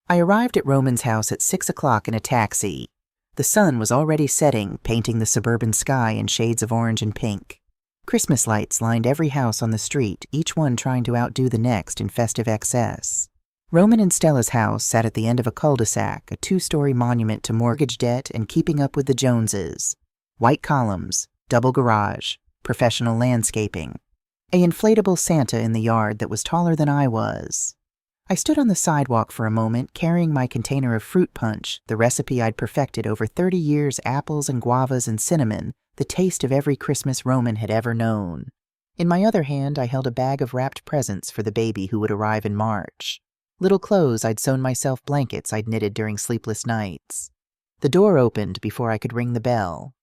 S1: I arrived at Roman's house at 6 o'clock in a taxi. The sun was already setting, painting the suburban sky in shades of orange and pink. Christmas lights lined every house on the street, each one trying to outdo the next in festive excess. Roman and Stella's house sat at the end of a cul-de-sac, a 2-story monument to mortgage debt and keeping up with the Joneses. White columns, double garage, professional landscaping. An inflatable Santa in the yard that was taller than I was. I stood on the sidewalk for a moment, carrying my container of fruit punch, the recipe I'd perfected over 30 years, apples and guavas and cinnamon, the taste of every Christmas Roman had ever known. In my other hand, I held a bag of wrapped presents for the baby who would arrive in March. Little clothes I'd sewn myself, blankets I'd knitted during sleepless nights. The door opened before I could ring the bell.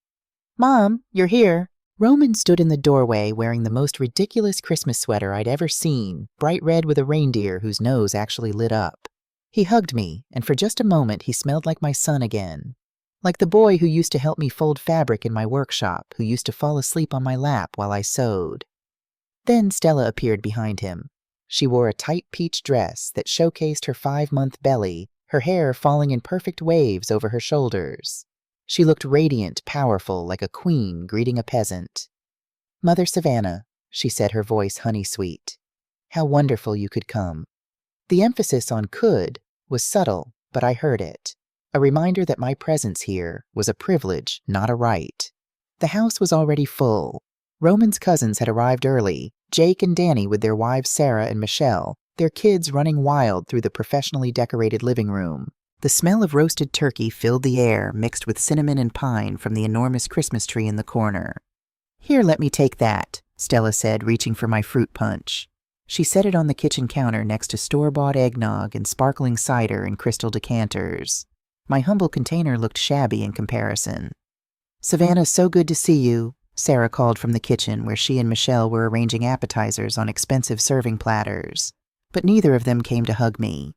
S1: "Mom, you're here." Roman stood in the doorway wearing the most ridiculous Christmas sweater I'd ever seen, bright red with a reindeer whose nose actually lit up. He hugged me, and for just a moment he smelled like my son again. Like the boy who used to help me fold fabric in my workshop, who used to fall asleep on my lap while I sewed. Then Stella appeared behind him. She wore a tight peach dress that showcased her 5-month belly, her hair falling in perfect waves over her shoulders. She looked radiant, powerful, like a queen greeting a peasant. "Mother Savannah," she said, her voice honey-sweet. "How wonderful you could come." The emphasis on could was subtle, but I heard it. A reminder that my presence here was a privilege, not a right. The house was already full. Roman's cousins had arrived early, Jake and Danny with their wives Sarah and Michelle, their kids running wild through the professionally decorated living room. The smell of roasted turkey filled the air, mixed with cinnamon and pine from the enormous Christmas tree in the corner. "Here, let me take that," Stella said, reaching for my fruit punch. She set it on the kitchen counter next to store-bought eggnog and sparkling cider in crystal decanters. My humble container looked shabby in comparison. "Savannah, so good to see you," Sarah called from the kitchen where she and Michelle were arranging appetizers on expensive serving platters. But neither of them came to hug me.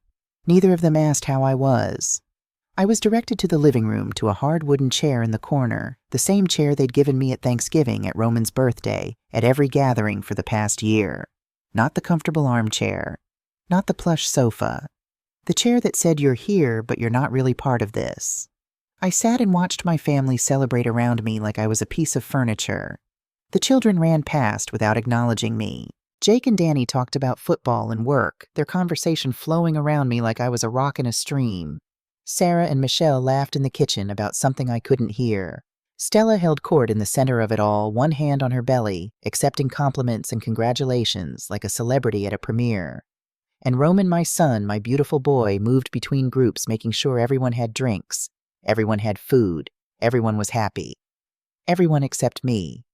S1: Neither of them asked how I was. I was directed to the living room, to a hard wooden chair in the corner, the same chair they'd given me at Thanksgiving, at Roman's birthday, at every gathering for the past year. Not the comfortable armchair. Not the plush sofa. The chair that said, "You're here, but you're not really part of this." I sat and watched my family celebrate around me like I was a piece of furniture. The children ran past without acknowledging me. Jake and Danny talked about football and work, their conversation flowing around me like I was a rock in a stream. Sarah and Michelle laughed in the kitchen about something I couldn't hear. Stella held court in the center of it all, one hand on her belly, accepting compliments and congratulations like a celebrity at a premiere. And Roman, my son, my beautiful boy, moved between groups, making sure everyone had drinks, everyone had food, everyone was happy. Everyone except me.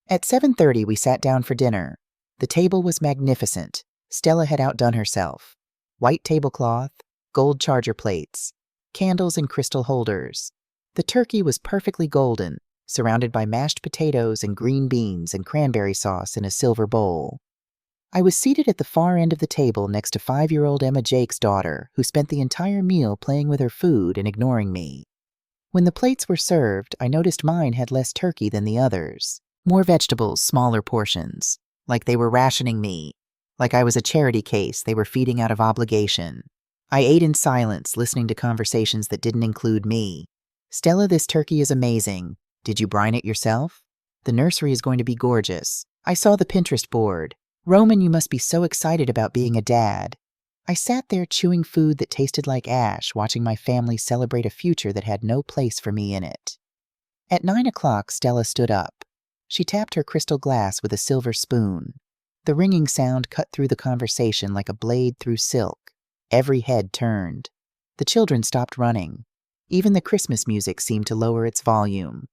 S1: At 7:30, we sat down for dinner. The table was magnificent. Stella had outdone herself. White tablecloth, gold charger plates, candles in crystal holders. The turkey was perfectly golden, surrounded by mashed potatoes and green beans and cranberry sauce in a silver bowl. I was seated at the far end of the table next to 5-year-old Emma Jake's daughter, who spent the entire meal playing with her food and ignoring me. When the plates were served, I noticed mine had less turkey than the others. More vegetables, smaller portions. Like they were rationing me. Like I was a charity case they were feeding out of obligation. I ate in silence, listening to conversations that didn't include me. "Stella, this turkey is amazing. Did you brine it yourself? The nursery is going to be gorgeous. I saw the Pinterest board. Roman, you must be so excited about being a dad." I sat there chewing food that tasted like ash, watching my family celebrate a future that had no place for me in it. At 9 o'clock, Stella stood up. She tapped her crystal glass with a silver spoon. The ringing sound cut through the conversation like a blade through silk. Every head turned. The children stopped running. Even the Christmas music seemed to lower its volume.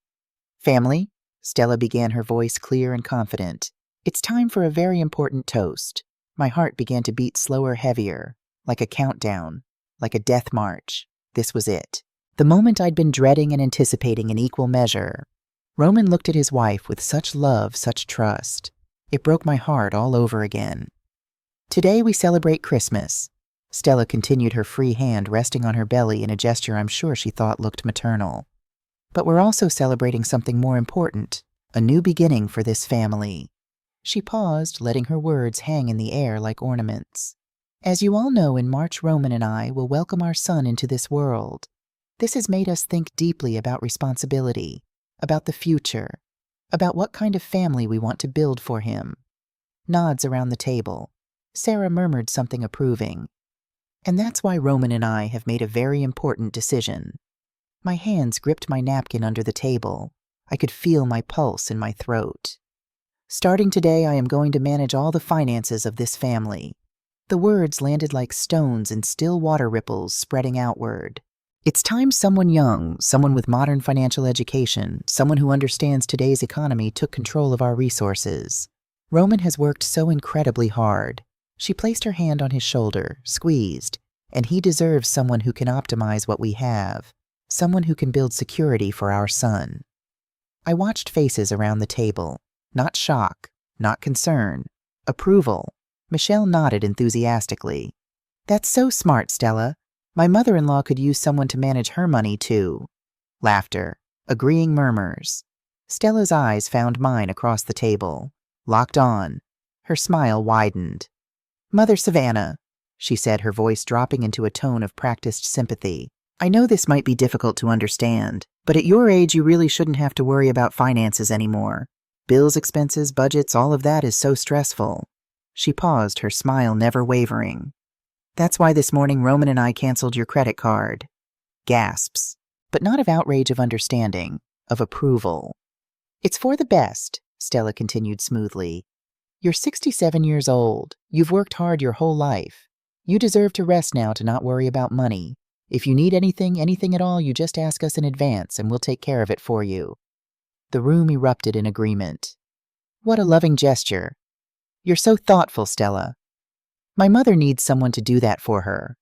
S1: "Family," Stella began, her voice clear and confident. "It's time for a very important toast." My heart began to beat slower, heavier, like a countdown, like a death march. This was it. The moment I'd been dreading and anticipating in equal measure. Roman looked at his wife with such love, such trust. It broke my heart all over again. "Today we celebrate Christmas." Stella continued, her free hand resting on her belly in a gesture I'm sure she thought looked maternal. "But we're also celebrating something more important, a new beginning for this family." She paused, letting her words hang in the air like ornaments. "As you all know, in March, Roman and I will welcome our son into this world. This has made us think deeply about responsibility, about the future, about what kind of family we want to build for him." Nods around the table. Sarah murmured something approving. "And that's why Roman and I have made a very important decision." My hands gripped my napkin under the table. I could feel my pulse in my throat. "Starting today, I am going to manage all the finances of this family." The words landed like stones in still water ripples spreading outward. It's time someone young, someone with modern financial education, someone who understands today's economy took control of our resources. Roman has worked so incredibly hard. She placed her hand on his shoulder, squeezed, and he deserves someone who can optimize what we have, someone who can build security for our son. I watched faces around the table. Not shock, not concern, approval. Michelle nodded enthusiastically. "That's so smart, Stella. My mother-in-law could use someone to manage her money, too." Laughter, agreeing murmurs. Stella's eyes found mine across the table, locked on. Her smile widened. "Mother Savannah," she said, her voice dropping into a tone of practiced sympathy. "I know this might be difficult to understand, but at your age you really shouldn't have to worry about finances anymore. Bills, expenses, budgets, all of that is so stressful." She paused, her smile never wavering. "That's why this morning Roman and I canceled your credit card." Gasps, but not of outrage, of understanding, of approval. "It's for the best," Stella continued smoothly. "You're 67 years old. You've worked hard your whole life. You deserve to rest now, to not worry about money. If you need anything at all, you just ask us in advance and we'll take care of it for you." The room erupted in agreement. "What a loving gesture. You're so thoughtful, Stella. My mother needs someone to do that for her."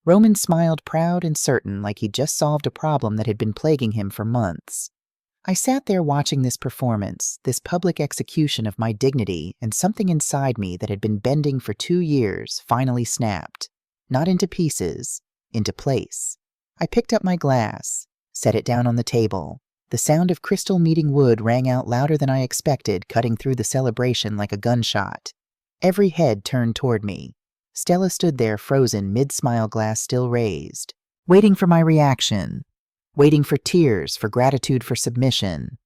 S1: Roman smiled, proud and certain, like he'd just solved a problem that had been plaguing him for months. I sat there watching this performance, this public execution of my dignity, and something inside me that had been bending for 2 years finally snapped. Not into pieces, into place. I picked up my glass, set it down on the table. The sound of crystal meeting wood rang out louder than I expected, cutting through the celebration like a gunshot. Every head turned toward me. Stella stood there frozen, mid-smile, glass still raised, waiting for my reaction, waiting for tears, for gratitude, for submission.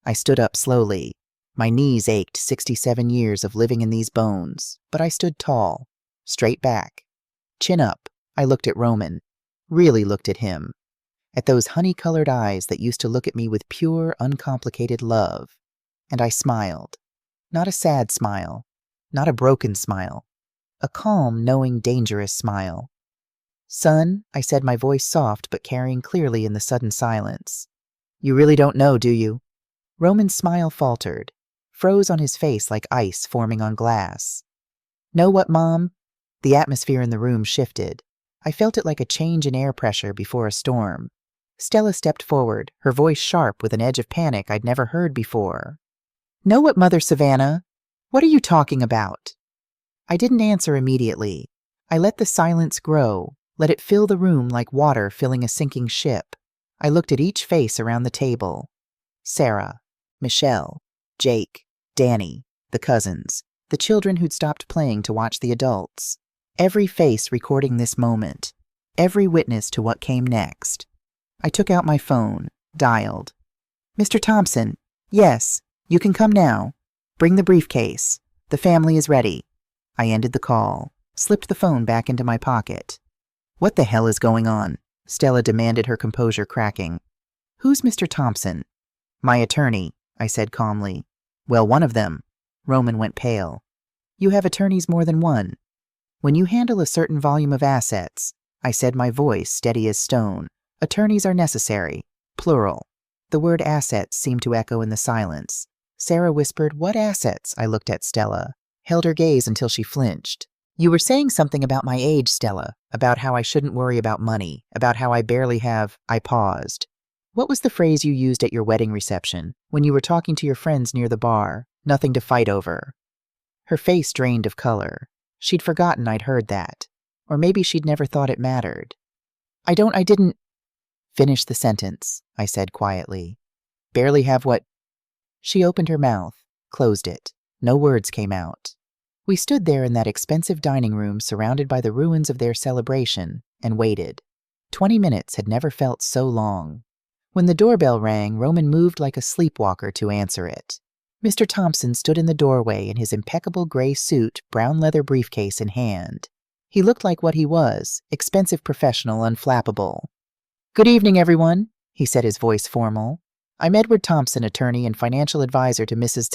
S1: I stood up slowly. My knees ached, 67 years of living in these bones, but I stood tall, straight back. Chin up, I looked at Roman, really looked at him, at those honey-colored eyes that used to look at me with pure, uncomplicated love, and I smiled. Not a sad smile, not a broken smile, a calm, knowing, dangerous smile. "Son," I said, my voice soft but carrying clearly in the sudden silence. "You really don't know, do you?" Roman's smile faltered, froze on his face like ice forming on glass. "Know what, Mom?" The atmosphere in the room shifted. I felt it like a change in air pressure before a storm. Stella stepped forward, her voice sharp with an edge of panic I'd never heard before. "Know what, Mother Savannah? What are you talking about?" I didn't answer immediately. I let the silence grow, let it fill the room like water filling a sinking ship. I looked at each face around the table. Sarah, Michelle, Jake, Danny, the cousins, the children who'd stopped playing to watch the adults. Every face recording this moment, every witness to what came next. I took out my phone, dialed. "Mr. Thompson, yes, you can come now. Bring the briefcase. The family is ready." I ended the call, slipped the phone back into my pocket. "What the hell is going on?" Stella demanded, her composure cracking. "Who's Mr. Thompson?" "My attorney," I said calmly. "Well, one of them." Roman went pale. "You have attorneys more than one. When you handle a certain volume of assets," I said, my voice steady as stone, "attorneys are necessary, plural." The word assets seemed to echo in the silence. Sarah whispered, "What assets?" I looked at Stella, held her gaze until she flinched. "You were saying something about my age, Stella, about how I shouldn't worry about money, about how I barely have—" I paused. "What was the phrase you used at your wedding reception, when you were talking to your friends near the bar? Nothing to fight over." Her face drained of color. She'd forgotten I'd heard that. Or maybe she'd never thought it mattered. I didn't finish the sentence," I said quietly. "Barely have what—" She opened her mouth, closed it. No words came out. We stood there in that expensive dining room surrounded by the ruins of their celebration and waited. 20 minutes had never felt so long. When the doorbell rang, Roman moved like a sleepwalker to answer it. Mr. Thompson stood in the doorway in his impeccable gray suit, brown leather briefcase in hand. He looked like what he was, expensive professional, unflappable. "Good evening, everyone," he said, his voice formal. "I'm Edward Thompson, attorney and financial advisor to Mrs.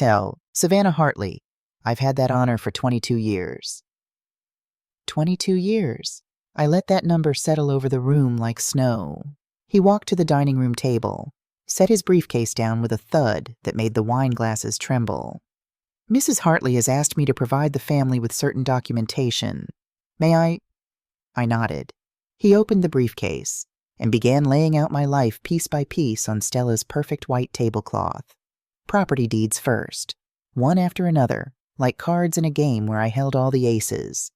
S1: Savannah Hartley. I've had that honor for 22 years. 22 years. I let that number settle over the room like snow. He walked to the dining room table, set his briefcase down with a thud that made the wine glasses tremble. "Mrs. Hartley has asked me to provide the family with certain documentation. May I?" I nodded. He opened the briefcase and began laying out my life piece by piece on Stella's perfect white tablecloth. Property deeds first, one after another, like cards in a game where I held all the aces.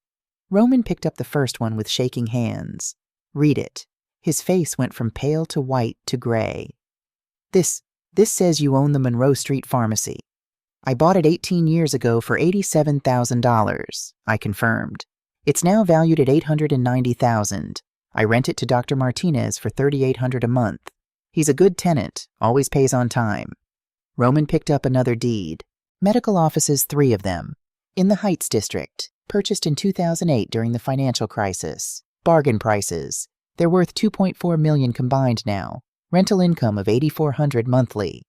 S1: Roman picked up the first one with shaking hands. "Read it." His face went from pale to white to gray. This says you own the Monroe Street Pharmacy. I bought it 18 years ago for $87,000, I confirmed. It's now valued at $890,000. I rent it to Dr. Martinez for $3,800 a month. He's a good tenant, always pays on time. Roman picked up another deed. Medical offices, 3 of them. In the Heights District, purchased in 2008 during the financial crisis. Bargain prices. They're worth $2.4 million combined now. Rental income of $8,400 monthly.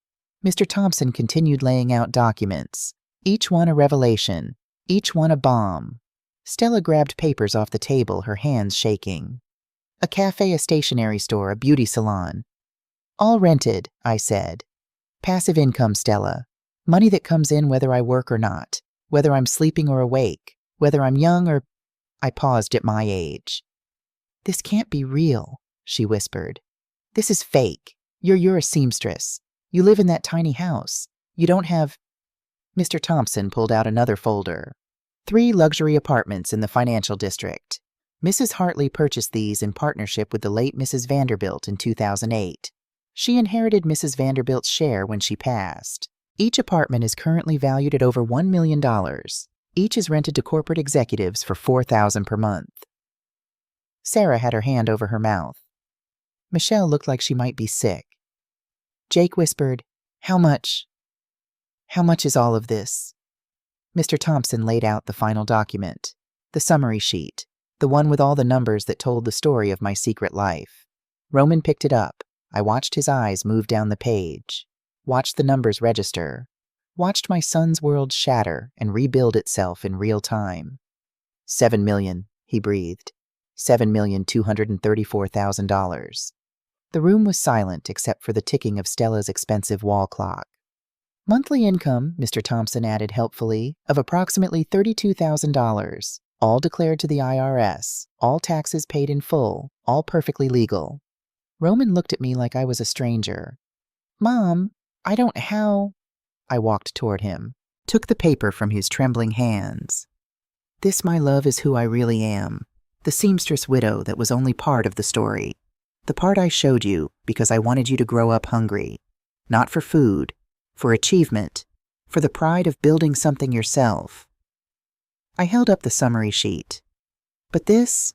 S1: Mr. Thompson continued laying out documents. Each one a revelation. Each one a bomb. Stella grabbed papers off the table, her hands shaking. A cafe, a stationery store, a beauty salon. All rented, I said. Passive income, Stella. Money that comes in whether I work or not, whether I'm sleeping or awake, whether I'm young or... I paused at my age. This can't be real, she whispered. This is fake. You're a seamstress. You live in that tiny house. You don't have... Mr. Thompson pulled out another folder. 3 luxury apartments in the financial district. Mrs. Hartley purchased these in partnership with the late Mrs. Vanderbilt in 2008. She inherited Mrs. Vanderbilt's share when she passed. Each apartment is currently valued at over $1 million. Each is rented to corporate executives for $4,000 per month. Sarah had her hand over her mouth. Michelle looked like she might be sick. Jake whispered, How much? How much is all of this? Mr. Thompson laid out the final document, the summary sheet, the one with all the numbers that told the story of my secret life. Roman picked it up. I watched his eyes move down the page, watched the numbers register, watched my son's world shatter and rebuild itself in real time. $7 million, he breathed. $7,234,000. The room was silent except for the ticking of Stella's expensive wall clock. Monthly income, Mr. Thompson added helpfully, of approximately $32,000, all declared to the IRS, all taxes paid in full, all perfectly legal. Roman looked at me like I was a stranger. Mom, I don't how... I walked toward him, took the paper from his trembling hands. This, my love, is who I really am. The seamstress widow that was only part of the story. The part I showed you because I wanted you to grow up hungry. Not for food, for achievement, for the pride of building something yourself. I held up the summary sheet. But this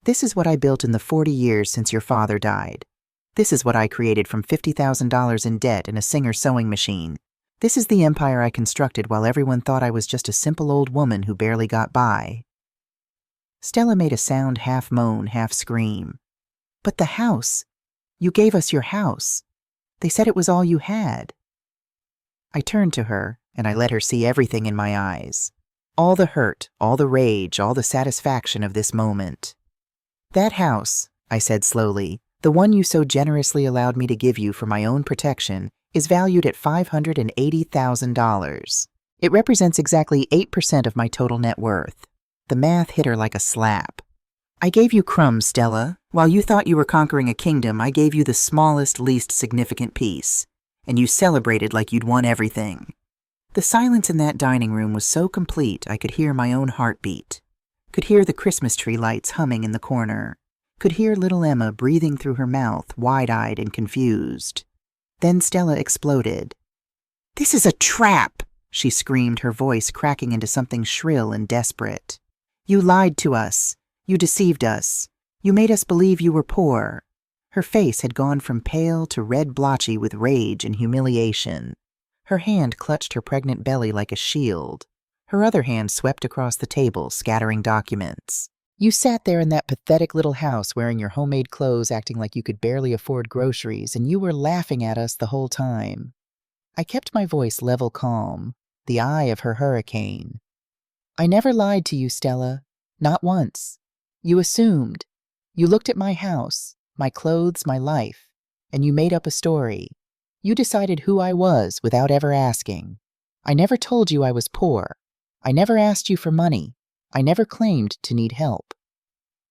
S1: is what I built in the 40 years since your father died. This is what I created from $50,000 in debt and a Singer sewing machine. This is the empire I constructed while everyone thought I was just a simple old woman who barely got by. Stella made a sound half moan, half scream. But the house! You gave us your house. They said it was all you had. I turned to her, and I let her see everything in my eyes. All the hurt, all the rage, all the satisfaction of this moment. That house, I said slowly, the one you so generously allowed me to give you for my own protection, is valued at $580,000. It represents exactly 8% of my total net worth. The math hit her like a slap. I gave you crumbs, Stella. While you thought you were conquering a kingdom, I gave you the smallest, least significant piece. And you celebrated like you'd won everything. The silence in that dining room was so complete I could hear my own heartbeat. Could hear the Christmas tree lights humming in the corner. Could hear little Emma breathing through her mouth, wide-eyed and confused. Then Stella exploded. This is a trap, she screamed, her voice cracking into something shrill and desperate. You lied to us. You deceived us. You made us believe you were poor. Her face had gone from pale to red blotchy with rage and humiliation. Her hand clutched her pregnant belly like a shield. Her other hand swept across the table, scattering documents. You sat there in that pathetic little house wearing your homemade clothes, acting like you could barely afford groceries, and you were laughing at us the whole time. I kept my voice level calm, the eye of her hurricane. I never lied to you, Stella. Not once. You assumed. You looked at my house, my clothes, my life, and you made up a story. You decided who I was without ever asking. I never told you I was poor. I never asked you for money. I never claimed to need help.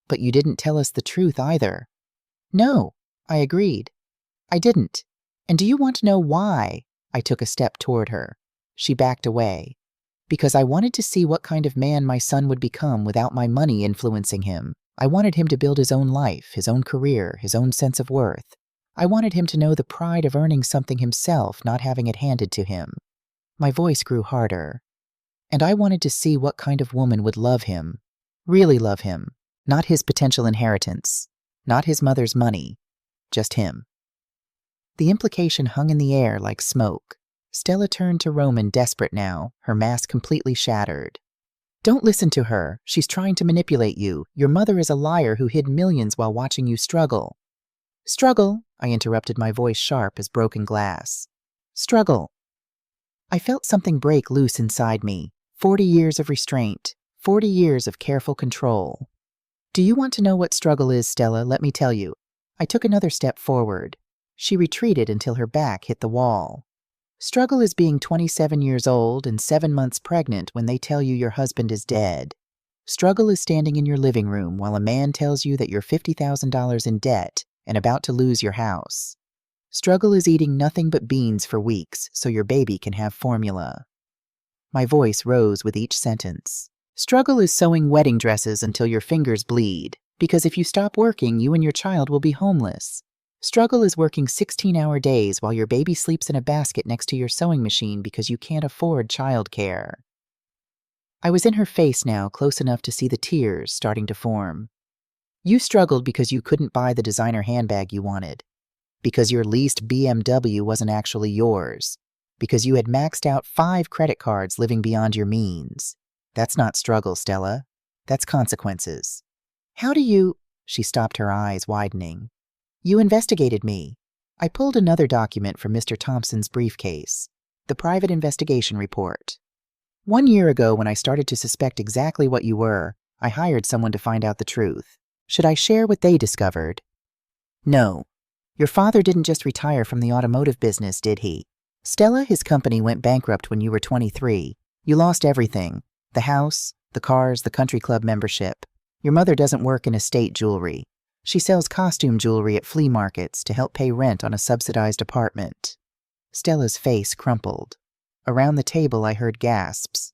S1: But you didn't tell us the truth either. No, I agreed. I didn't. And do you want to know why? I took a step toward her. She backed away. Because I wanted to see what kind of man my son would become without my money influencing him. I wanted him to build his own life, his own career, his own sense of worth. I wanted him to know the pride of earning something himself, not having it handed to him. My voice grew harder. And I wanted to see what kind of woman would love him, really love him, not his potential inheritance, not his mother's money, just him. The implication hung in the air like smoke. Stella turned to Roman, desperate now, her mask completely shattered. Don't listen to her. She's trying to manipulate you. Your mother is a liar who hid millions while watching you struggle. Struggle, I interrupted, my voice sharp as broken glass. Struggle. I felt something break loose inside me. 40 years of restraint. 40 years of careful control. Do you want to know what struggle is, Stella? Let me tell you. I took another step forward. She retreated until her back hit the wall. Struggle is being 27 years old and 7 months pregnant when they tell you your husband is dead. Struggle is standing in your living room while a man tells you that you're $50,000 in debt and about to lose your house. Struggle is eating nothing but beans for weeks so your baby can have formula. My voice rose with each sentence. Struggle is sewing wedding dresses until your fingers bleed, because if you stop working, you and your child will be homeless. Struggle is working 16-hour days while your baby sleeps in a basket next to your sewing machine because you can't afford childcare. I was in her face now, close enough to see the tears starting to form. You struggled because you couldn't buy the designer handbag you wanted, because your leased BMW wasn't actually yours, because you had maxed out 5 credit cards living beyond your means. That's not struggle, Stella. That's consequences. How do you... She stopped, her eyes widening. You investigated me. I pulled another document from Mr. Thompson's briefcase, the private investigation report. 1 year ago, when I started to suspect exactly what you were, I hired someone to find out the truth. Should I share what they discovered? No. Your father didn't just retire from the automotive business, did he? Stella, his company went bankrupt when you were 23. You lost everything. The house, the cars, the country club membership. Your mother doesn't work in estate jewelry. She sells costume jewelry at flea markets to help pay rent on a subsidized apartment. Stella's face crumpled. Around the table, I heard gasps.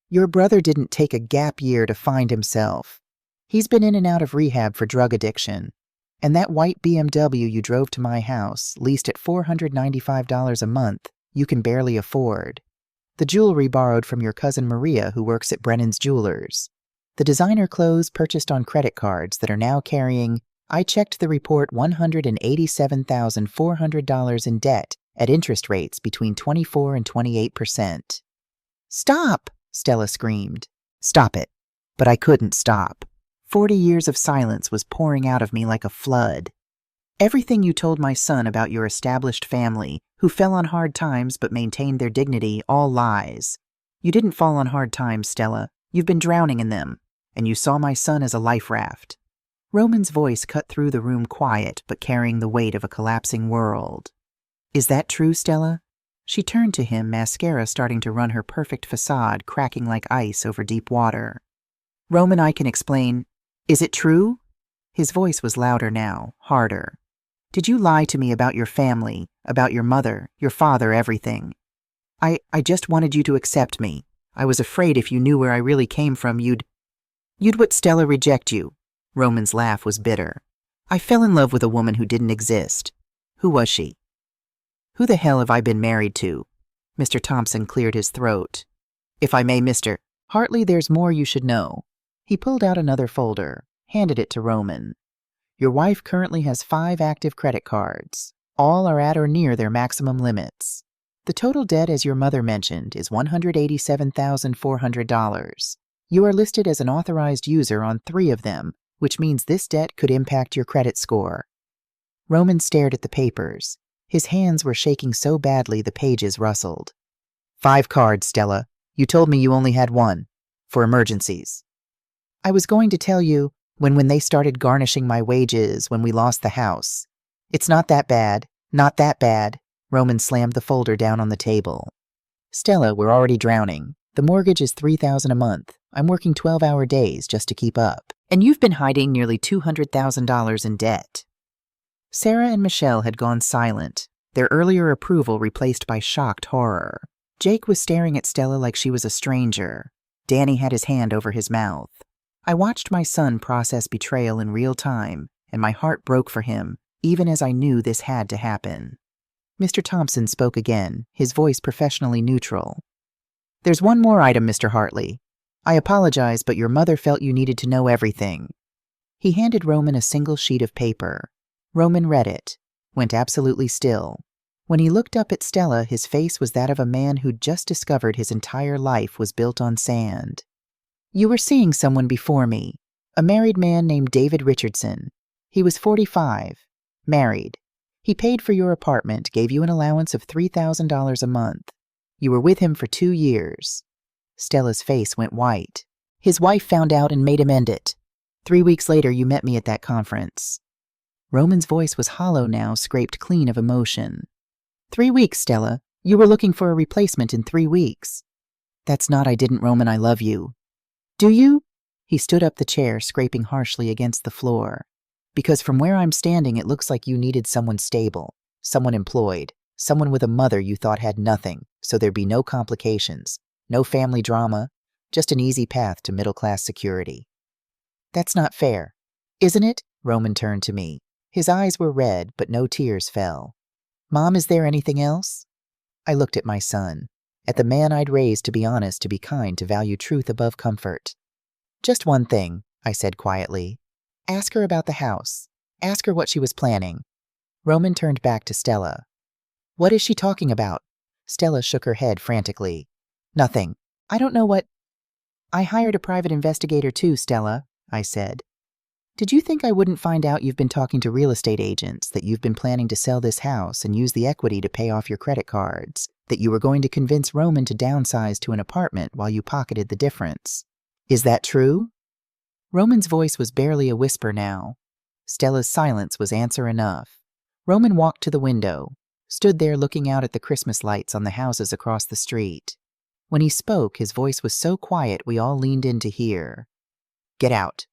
S1: Your brother didn't take a gap year to find himself. He's been in and out of rehab for drug addiction. And that white BMW you drove to my house, leased at $495 a month, you can barely afford. The jewelry borrowed from your cousin Maria, who works at Brennan's Jewelers. The designer clothes purchased on credit cards that are now carrying, I checked the report, $187,400 in debt at interest rates between 24 and 28%. Stop! Stella screamed. Stop it. But I couldn't stop. 40 years of silence was pouring out of me like a flood. Everything you told my son about your established family, who fell on hard times but maintained their dignity, all lies. You didn't fall on hard times, Stella. You've been drowning in them. And you saw my son as a life raft. Roman's voice cut through the room, quiet but carrying the weight of a collapsing world. Is that true, Stella? She turned to him, mascara starting to run her perfect facade, cracking like ice over deep water. Roman, I can explain. Is it true? His voice was louder now, harder. Did you lie to me about your family, about your mother, your father, everything? I just wanted you to accept me. I was afraid if you knew where I really came from, you'd what Stella reject you. Roman's laugh was bitter. I fell in love with a woman who didn't exist. Who was she? Who the hell have I been married to? Mr. Thompson cleared his throat. If I may, Mr. Hartley, there's more you should know. He pulled out another folder, handed it to Roman. Your wife currently has 5 active credit cards. All are at or near their maximum limits. The total debt, as your mother mentioned, is $187,400. You are listed as an authorized user on 3 of them, which means this debt could impact your credit score. Roman stared at the papers. His hands were shaking so badly the pages rustled. 5 cards, Stella. You told me you only had 1. For emergencies. I was going to tell you when they started garnishing my wages when we lost the house. It's not that bad. Not that bad. Roman slammed the folder down on the table. Stella, we're already drowning. The mortgage is $3,000 a month. I'm working 12-hour days just to keep up. And you've been hiding nearly $200,000 in debt. Sarah and Michelle had gone silent, their earlier approval replaced by shocked horror. Jake was staring at Stella like she was a stranger. Danny had his hand over his mouth. I watched my son process betrayal in real time, and my heart broke for him, even as I knew this had to happen. Mr. Thompson spoke again, his voice professionally neutral. There's one more item, Mr. Hartley. I apologize, but your mother felt you needed to know everything. He handed Roman a single sheet of paper. Roman read it, went absolutely still. When he looked up at Stella, his face was that of a man who'd just discovered his entire life was built on sand. You were seeing someone before me, a married man named David Richardson. He was 45, married. He paid for your apartment, gave you an allowance of $3,000 a month. You were with him for 2 years. Stella's face went white. His wife found out and made him end it. 3 weeks later, you met me at that conference." Roman's voice was hollow now, scraped clean of emotion. 3 weeks, Stella. You were looking for a replacement in 3 weeks. That's not I didn't, Roman. I love you. Do you? He stood up the chair, scraping harshly against the floor. Because from where I'm standing, it looks like you needed someone stable, someone employed, someone with a mother you thought had nothing, so there'd be no complications, no family drama, just an easy path to middle-class security. That's not fair, isn't it? Roman turned to me. His eyes were red, but no tears fell. Mom, is there anything else? I looked at my son, at the man I'd raised to be honest, to be kind, to value truth above comfort. Just one thing, I said quietly. Ask her about the house. Ask her what she was planning. Roman turned back to Stella. What is she talking about? Stella shook her head frantically. Nothing. I don't know what... I hired a private investigator too, Stella, I said. Did you think I wouldn't find out you've been talking to real estate agents, that you've been planning to sell this house and use the equity to pay off your credit cards, that you were going to convince Roman to downsize to an apartment while you pocketed the difference? Is that true? Roman's voice was barely a whisper now. Stella's silence was answer enough. Roman walked to the window, stood there looking out at the Christmas lights on the houses across the street. When he spoke, his voice was so quiet we all leaned in to hear. Get out.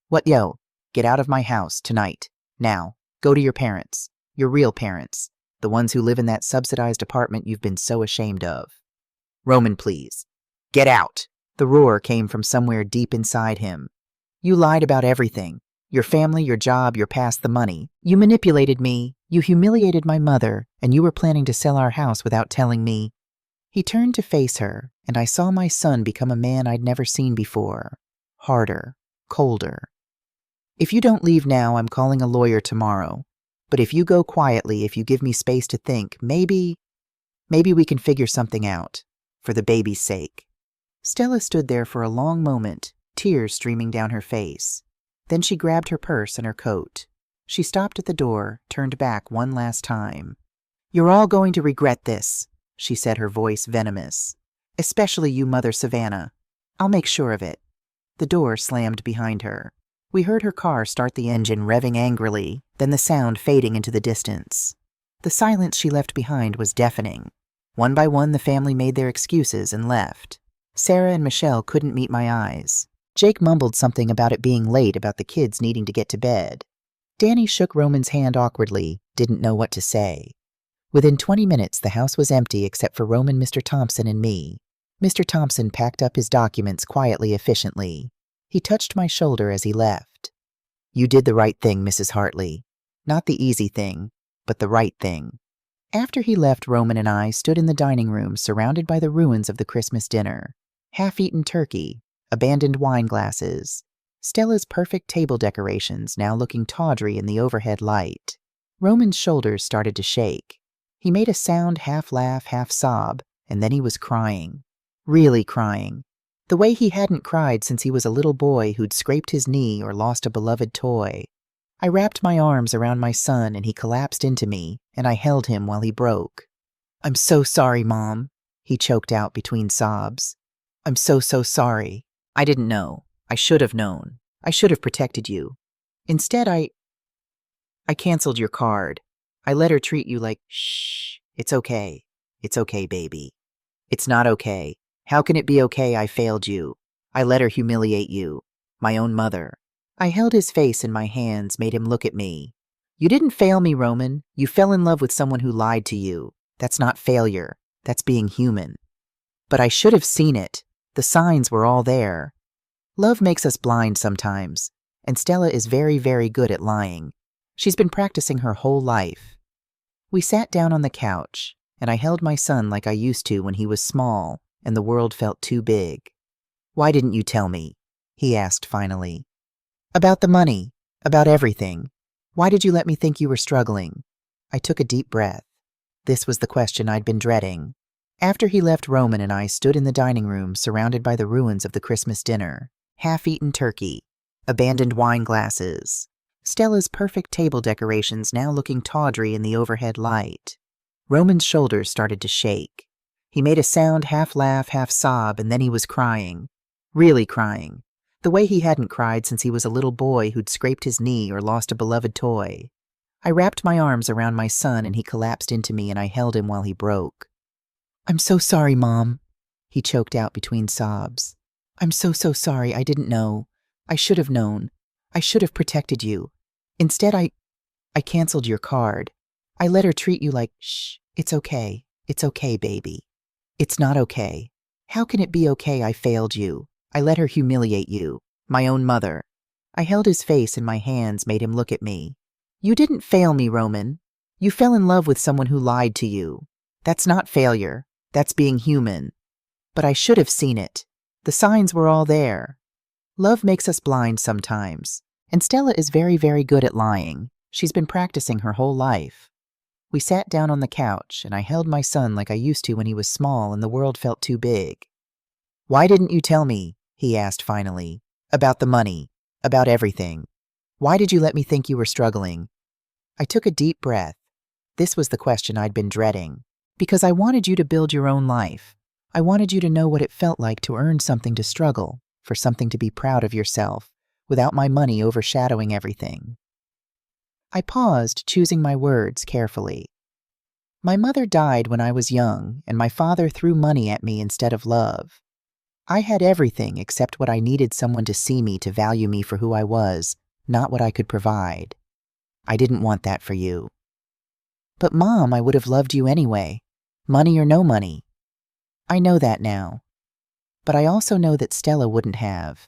S1: What, yo? Get out of my house, tonight. Now. Go to your parents. Your real parents. The ones who live in that subsidized apartment you've been so ashamed of. Roman, please. Get out! The roar came from somewhere deep inside him. You lied about everything. Your family, your job, your past, the money. You manipulated me. You humiliated my mother, and you were planning to sell our house without telling me. He turned to face her, and I saw my son become a man I'd never seen before. Harder. Colder. If you don't leave now, I'm calling a lawyer tomorrow. But if you go quietly, if you give me space to think, maybe we can figure something out. For the baby's sake. Stella stood there for a long moment, tears streaming down her face. Then she grabbed her purse and her coat. She stopped at the door, turned back one last time. You're all going to regret this, she said, her voice venomous. Especially you, Mother Savannah. I'll make sure of it. The door slammed behind her. We heard her car start the engine, revving angrily, then the sound fading into the distance. The silence she left behind was deafening. One by one, the family made their excuses and left. Sarah and Michelle couldn't meet my eyes. Jake mumbled something about it being late, about the kids needing to get to bed. Danny shook Roman's hand awkwardly, didn't know what to say. Within 20 minutes, the house was empty except for Roman, Mr. Thompson, and me. Mr. Thompson packed up his documents quietly, efficiently. He touched my shoulder as he left. You did the right thing, Mrs. Hartley. Not the easy thing, but the right thing. After he left, Roman and I stood in the dining room surrounded by the ruins of the Christmas dinner. Half-eaten turkey, abandoned wine glasses, Stella's perfect table decorations now looking tawdry in the overhead light. Roman's shoulders started to shake. He made a sound, half laugh, half sob, and then he was crying. Really crying. The way he hadn't cried since he was a little boy who'd scraped his knee or lost a beloved toy. I wrapped my arms around my son and he collapsed into me, and I held him while he broke. I'm so sorry, Mom, he choked out between sobs. I'm so sorry. I didn't know. I should have known. I should have protected you. Instead, I canceled your card. I let her treat you like, shh, it's okay. It's okay, baby. It's not okay. How can it be okay? I failed you. I let her humiliate you. My own mother. I held his face in my hands, made him look at me. You didn't fail me, Roman. You fell in love with someone who lied to you. That's not failure. That's being human. But I should have seen it. The signs were all there. Love makes us blind sometimes, and Stella is very, very good at lying. She's been practicing her whole life. We sat down on the couch, and I held my son like I used to when he was small, and the world felt too big. Why didn't you tell me? He asked finally. About the money, about everything. Why did you let me think you were struggling? I took a deep breath. This was the question I'd been dreading. After he left, Roman and I stood in the dining room surrounded by the ruins of the Christmas dinner. Half-eaten turkey, abandoned wine glasses, Stella's perfect table decorations now looking tawdry in the overhead light. Roman's shoulders started to shake. He made a sound, half laugh, half sob, and then he was crying. Really crying. The way he hadn't cried since he was a little boy who'd scraped his knee or lost a beloved toy. I wrapped my arms around my son and he collapsed into me and I held him while he broke. "I'm so sorry, Mom," he choked out between sobs. "I'm so sorry. I didn't know. I should have known. I should have protected you. Instead, I canceled your card. I let her treat you like, shh, it's okay. It's okay, baby. It's not okay. How can it be okay? I failed you. I let her humiliate you. My own mother." I held his face in my hands, made him look at me. "You didn't fail me, Roman. You fell in love with someone who lied to you. That's not failure. That's being human. But I should have seen it. The signs were all there. Love makes us blind sometimes. And Stella is very, very good at lying. She's been practicing her whole life." We sat down on the couch, and I held my son like I used to when he was small and the world felt too big. "Why didn't you tell me," he asked finally, "about the money, about everything? Why did you let me think you were struggling?" I took a deep breath. This was the question I'd been dreading. "Because I wanted you to build your own life. I wanted you to know what it felt like to earn something to struggle, for something to be proud of yourself, without my money overshadowing everything." I paused, choosing my words carefully. My mother died when I was young, and my father threw money at me instead of love. I had everything except what I needed someone to see me, to value me for who I was, not what I could provide. I didn't want that for you. "But Mom, I would have loved you anyway, money or no money." I know that now. But I also know that Stella wouldn't have.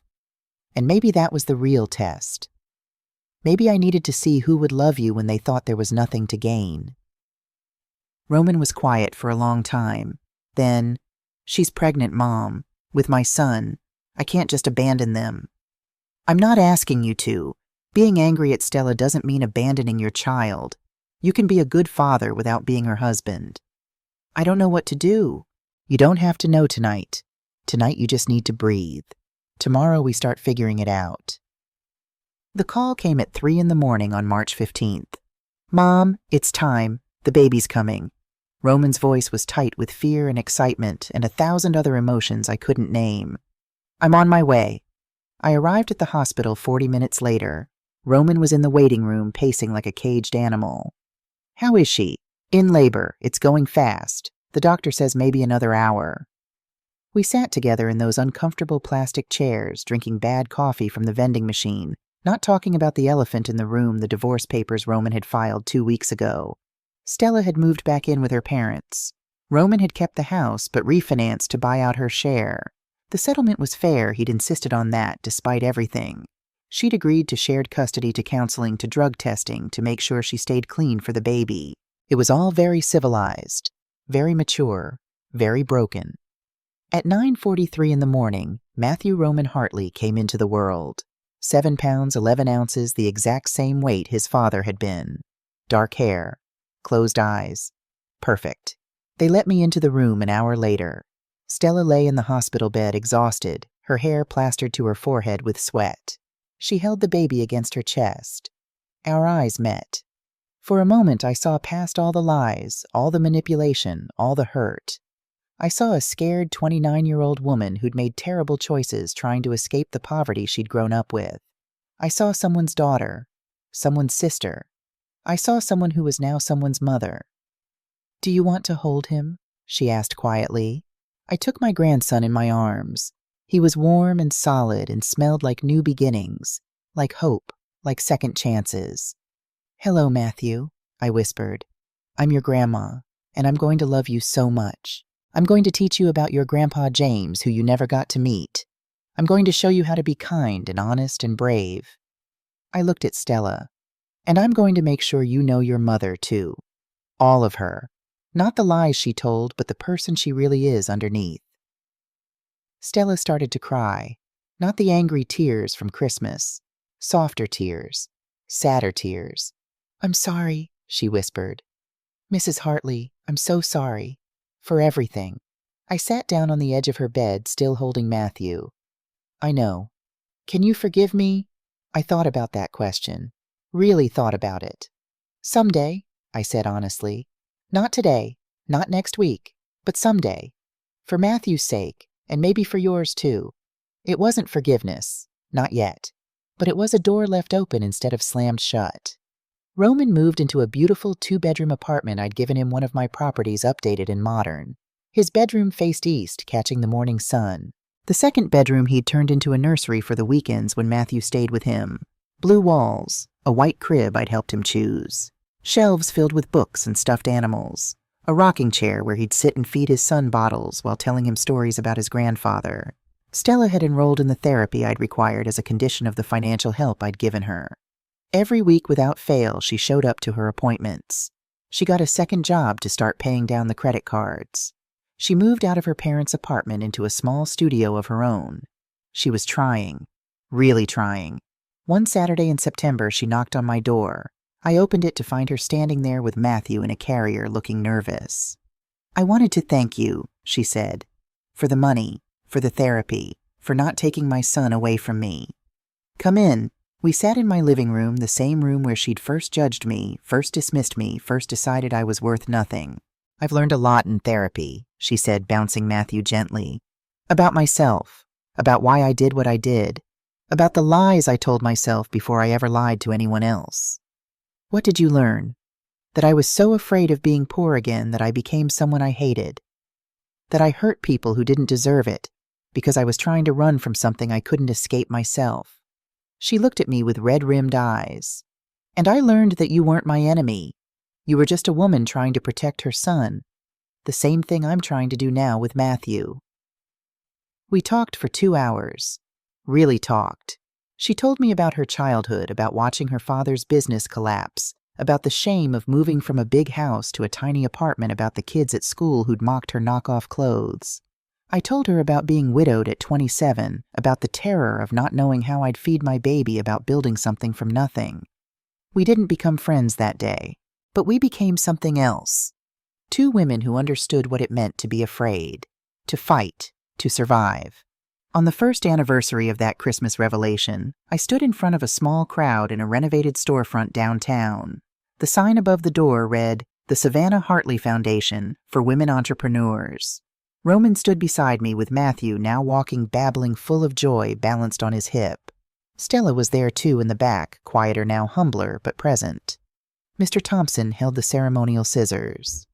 S1: And maybe that was the real test. Maybe I needed to see who would love you when they thought there was nothing to gain. Roman was quiet for a long time. Then, "She's pregnant, Mom, with my son. I can't just abandon them." "I'm not asking you to. Being angry at Stella doesn't mean abandoning your child. You can be a good father without being her husband." "I don't know what to do." "You don't have to know tonight. Tonight you just need to breathe. Tomorrow we start figuring it out." The call came at 3 in the morning on March 15th. "Mom, it's time. The baby's coming." Roman's voice was tight with fear and excitement and 1,000 other emotions I couldn't name. "I'm on my way." I arrived at the hospital 40 minutes later. Roman was in the waiting room, pacing like a caged animal. "How is she?" "In labor. It's going fast. The doctor says maybe another hour." We sat together in those uncomfortable plastic chairs, drinking bad coffee from the vending machine, not talking about the elephant in the room, the divorce papers Roman had filed 2 weeks ago. Stella had moved back in with her parents. Roman had kept the house, but refinanced to buy out her share. The settlement was fair, he'd insisted on that, despite everything. She'd agreed to shared custody, to counseling, to drug testing, to make sure she stayed clean for the baby. It was all very civilized, very mature, very broken. At 9:43 in the morning, Matthew Roman Hartley came into the world. 7 pounds, 11 ounces, the exact same weight his father had been. Dark hair, closed eyes. Perfect. They let me into the room an hour later. Stella lay in the hospital bed, exhausted, her hair plastered to her forehead with sweat. She held the baby against her chest. Our eyes met. For a moment, I saw past all the lies, all the manipulation, all the hurt. I saw a scared 29-year-old woman who'd made terrible choices trying to escape the poverty she'd grown up with. I saw someone's daughter, someone's sister. I saw someone who was now someone's mother. "Do you want to hold him?" she asked quietly. I took my grandson in my arms. He was warm and solid and smelled like new beginnings, like hope, like second chances. "Hello, Matthew," I whispered. "I'm your grandma, and I'm going to love you so much. I'm going to teach you about your grandpa James, who you never got to meet. I'm going to show you how to be kind and honest and brave." I looked at Stella. "And I'm going to make sure you know your mother, too. All of her. Not the lies she told, but the person she really is underneath." Stella started to cry. Not the angry tears from Christmas. Softer tears. Sadder tears. "I'm sorry," she whispered. "Mrs. Hartley, I'm so sorry. For everything." I sat down on the edge of her bed, still holding Matthew. "I know. Can you forgive me?" I thought about that question. Really thought about it. "Someday," I said honestly. "Not today, not next week, but someday. For Matthew's sake, and maybe for yours too. It wasn't forgiveness. Not yet. But it was a door left open instead of slammed shut. Roman moved into a beautiful 2-bedroom apartment I'd given him one of my properties updated and modern. His bedroom faced east, catching the morning sun. The second bedroom he'd turned into a nursery for the weekends when Matthew stayed with him. Blue walls, a white crib I'd helped him choose. Shelves filled with books and stuffed animals. A rocking chair where he'd sit and feed his son bottles while telling him stories about his grandfather. Stella had enrolled in the therapy I'd required as a condition of the financial help I'd given her. Every week without fail, she showed up to her appointments. She got a second job to start paying down the credit cards. She moved out of her parents' apartment into a small studio of her own. She was trying. Really trying. One Saturday in September, she knocked on my door. I opened it to find her standing there with Matthew in a carrier looking nervous. "I wanted to thank you," she said, "for the money, for the therapy, for not taking my son away from me." "Come in." We sat in my living room, the same room where she'd first judged me, first dismissed me, first decided I was worth nothing. "I've learned a lot in therapy," she said, bouncing Matthew gently. "About myself, about why I did what I did, about the lies I told myself before I ever lied to anyone else." "What did you learn?" "That I was so afraid of being poor again that I became someone I hated. That I hurt people who didn't deserve it because I was trying to run from something I couldn't escape myself." She looked at me with red-rimmed eyes. "And I learned that you weren't my enemy. You were just a woman trying to protect her son. The same thing I'm trying to do now with Matthew." We talked for 2 hours. Really talked. She told me about her childhood, about watching her father's business collapse, about the shame of moving from a big house to a tiny apartment, about the kids at school who'd mocked her knockoff clothes. I told her about being widowed at 27, about the terror of not knowing how I'd feed my baby, about building something from nothing. We didn't become friends that day, but we became something else. 2 women who understood what it meant to be afraid, to fight, to survive. On the first anniversary of that Christmas revelation, I stood in front of a small crowd in a renovated storefront downtown. The sign above the door read, "The Savannah Hartley Foundation for Women Entrepreneurs." Roman stood beside me with Matthew, now walking babbling full of joy, balanced on his hip. Stella was there too in the back, quieter now, humbler, but present. Mr. Thompson held the ceremonial scissors.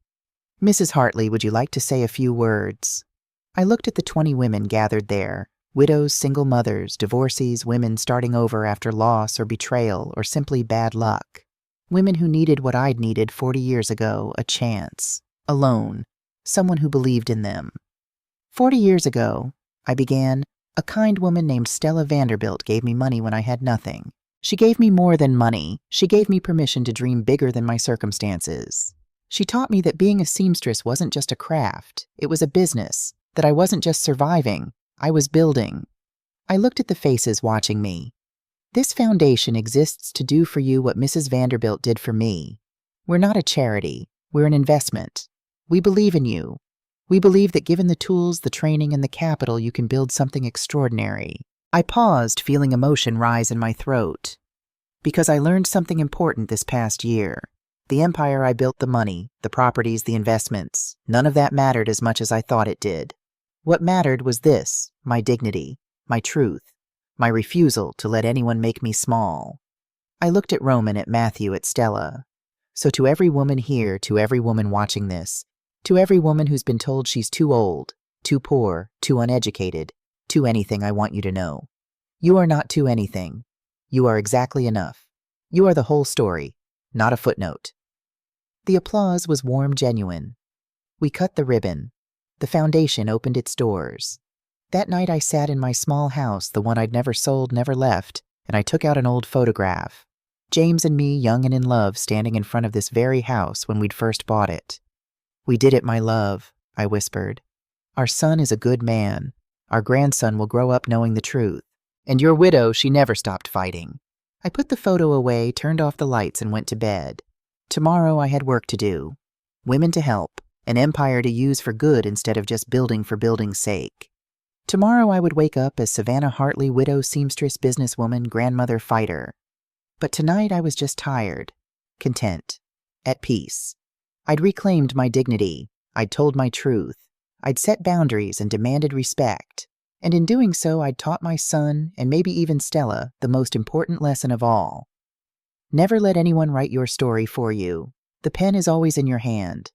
S1: "Mrs. Hartley, would you like to say a few words?" I looked at the 20 women gathered there, widows, single mothers, divorcees, women starting over after loss or betrayal or simply bad luck. Women who needed what I'd needed 40 years ago, a chance, alone, someone who believed in them. 40 years ago, I began, a kind woman named Stella Vanderbilt gave me money when I had nothing. She gave me more than money. She gave me permission to dream bigger than my circumstances. She taught me that being a seamstress wasn't just a craft, it was a business, that I wasn't just surviving, I was building. I looked at the faces watching me. This foundation exists to do for you what Mrs. Vanderbilt did for me. We're not a charity, we're an investment. We believe in you. We believe that given the tools, the training, and the capital, you can build something extraordinary. I paused, feeling emotion rise in my throat. Because I learned something important this past year. The empire I built, the money, the properties, the investments, none of that mattered as much as I thought it did. What mattered was this, my dignity, my truth, my refusal to let anyone make me small. I looked at Roman, at Matthew, at Stella. So to every woman here, to every woman watching this, to every woman who's been told she's too old, too poor, too uneducated, too anything, I want you to know. You are not too anything. You are exactly enough. You are the whole story, not a footnote. The applause was warm, genuine. We cut the ribbon. The foundation opened its doors. That night I sat in my small house, the one I'd never sold, never left, and I took out an old photograph. James and me, young and in love, standing in front of this very house when we'd first bought it. "We did it, my love," I whispered. "Our son is a good man. Our grandson will grow up knowing the truth. And your widow, she never stopped fighting." I put the photo away, turned off the lights, and went to bed. Tomorrow I had work to do. Women to help, an empire to use for good instead of just building for building's sake. Tomorrow I would wake up as Savannah Hartley, widow, seamstress, businesswoman, grandmother, fighter. But tonight I was just tired, content, at peace. I'd reclaimed my dignity. I'd told my truth. I'd set boundaries and demanded respect. And in doing so, I'd taught my son, and maybe even Stella, the most important lesson of all. Never let anyone write your story for you. The pen is always in your hand.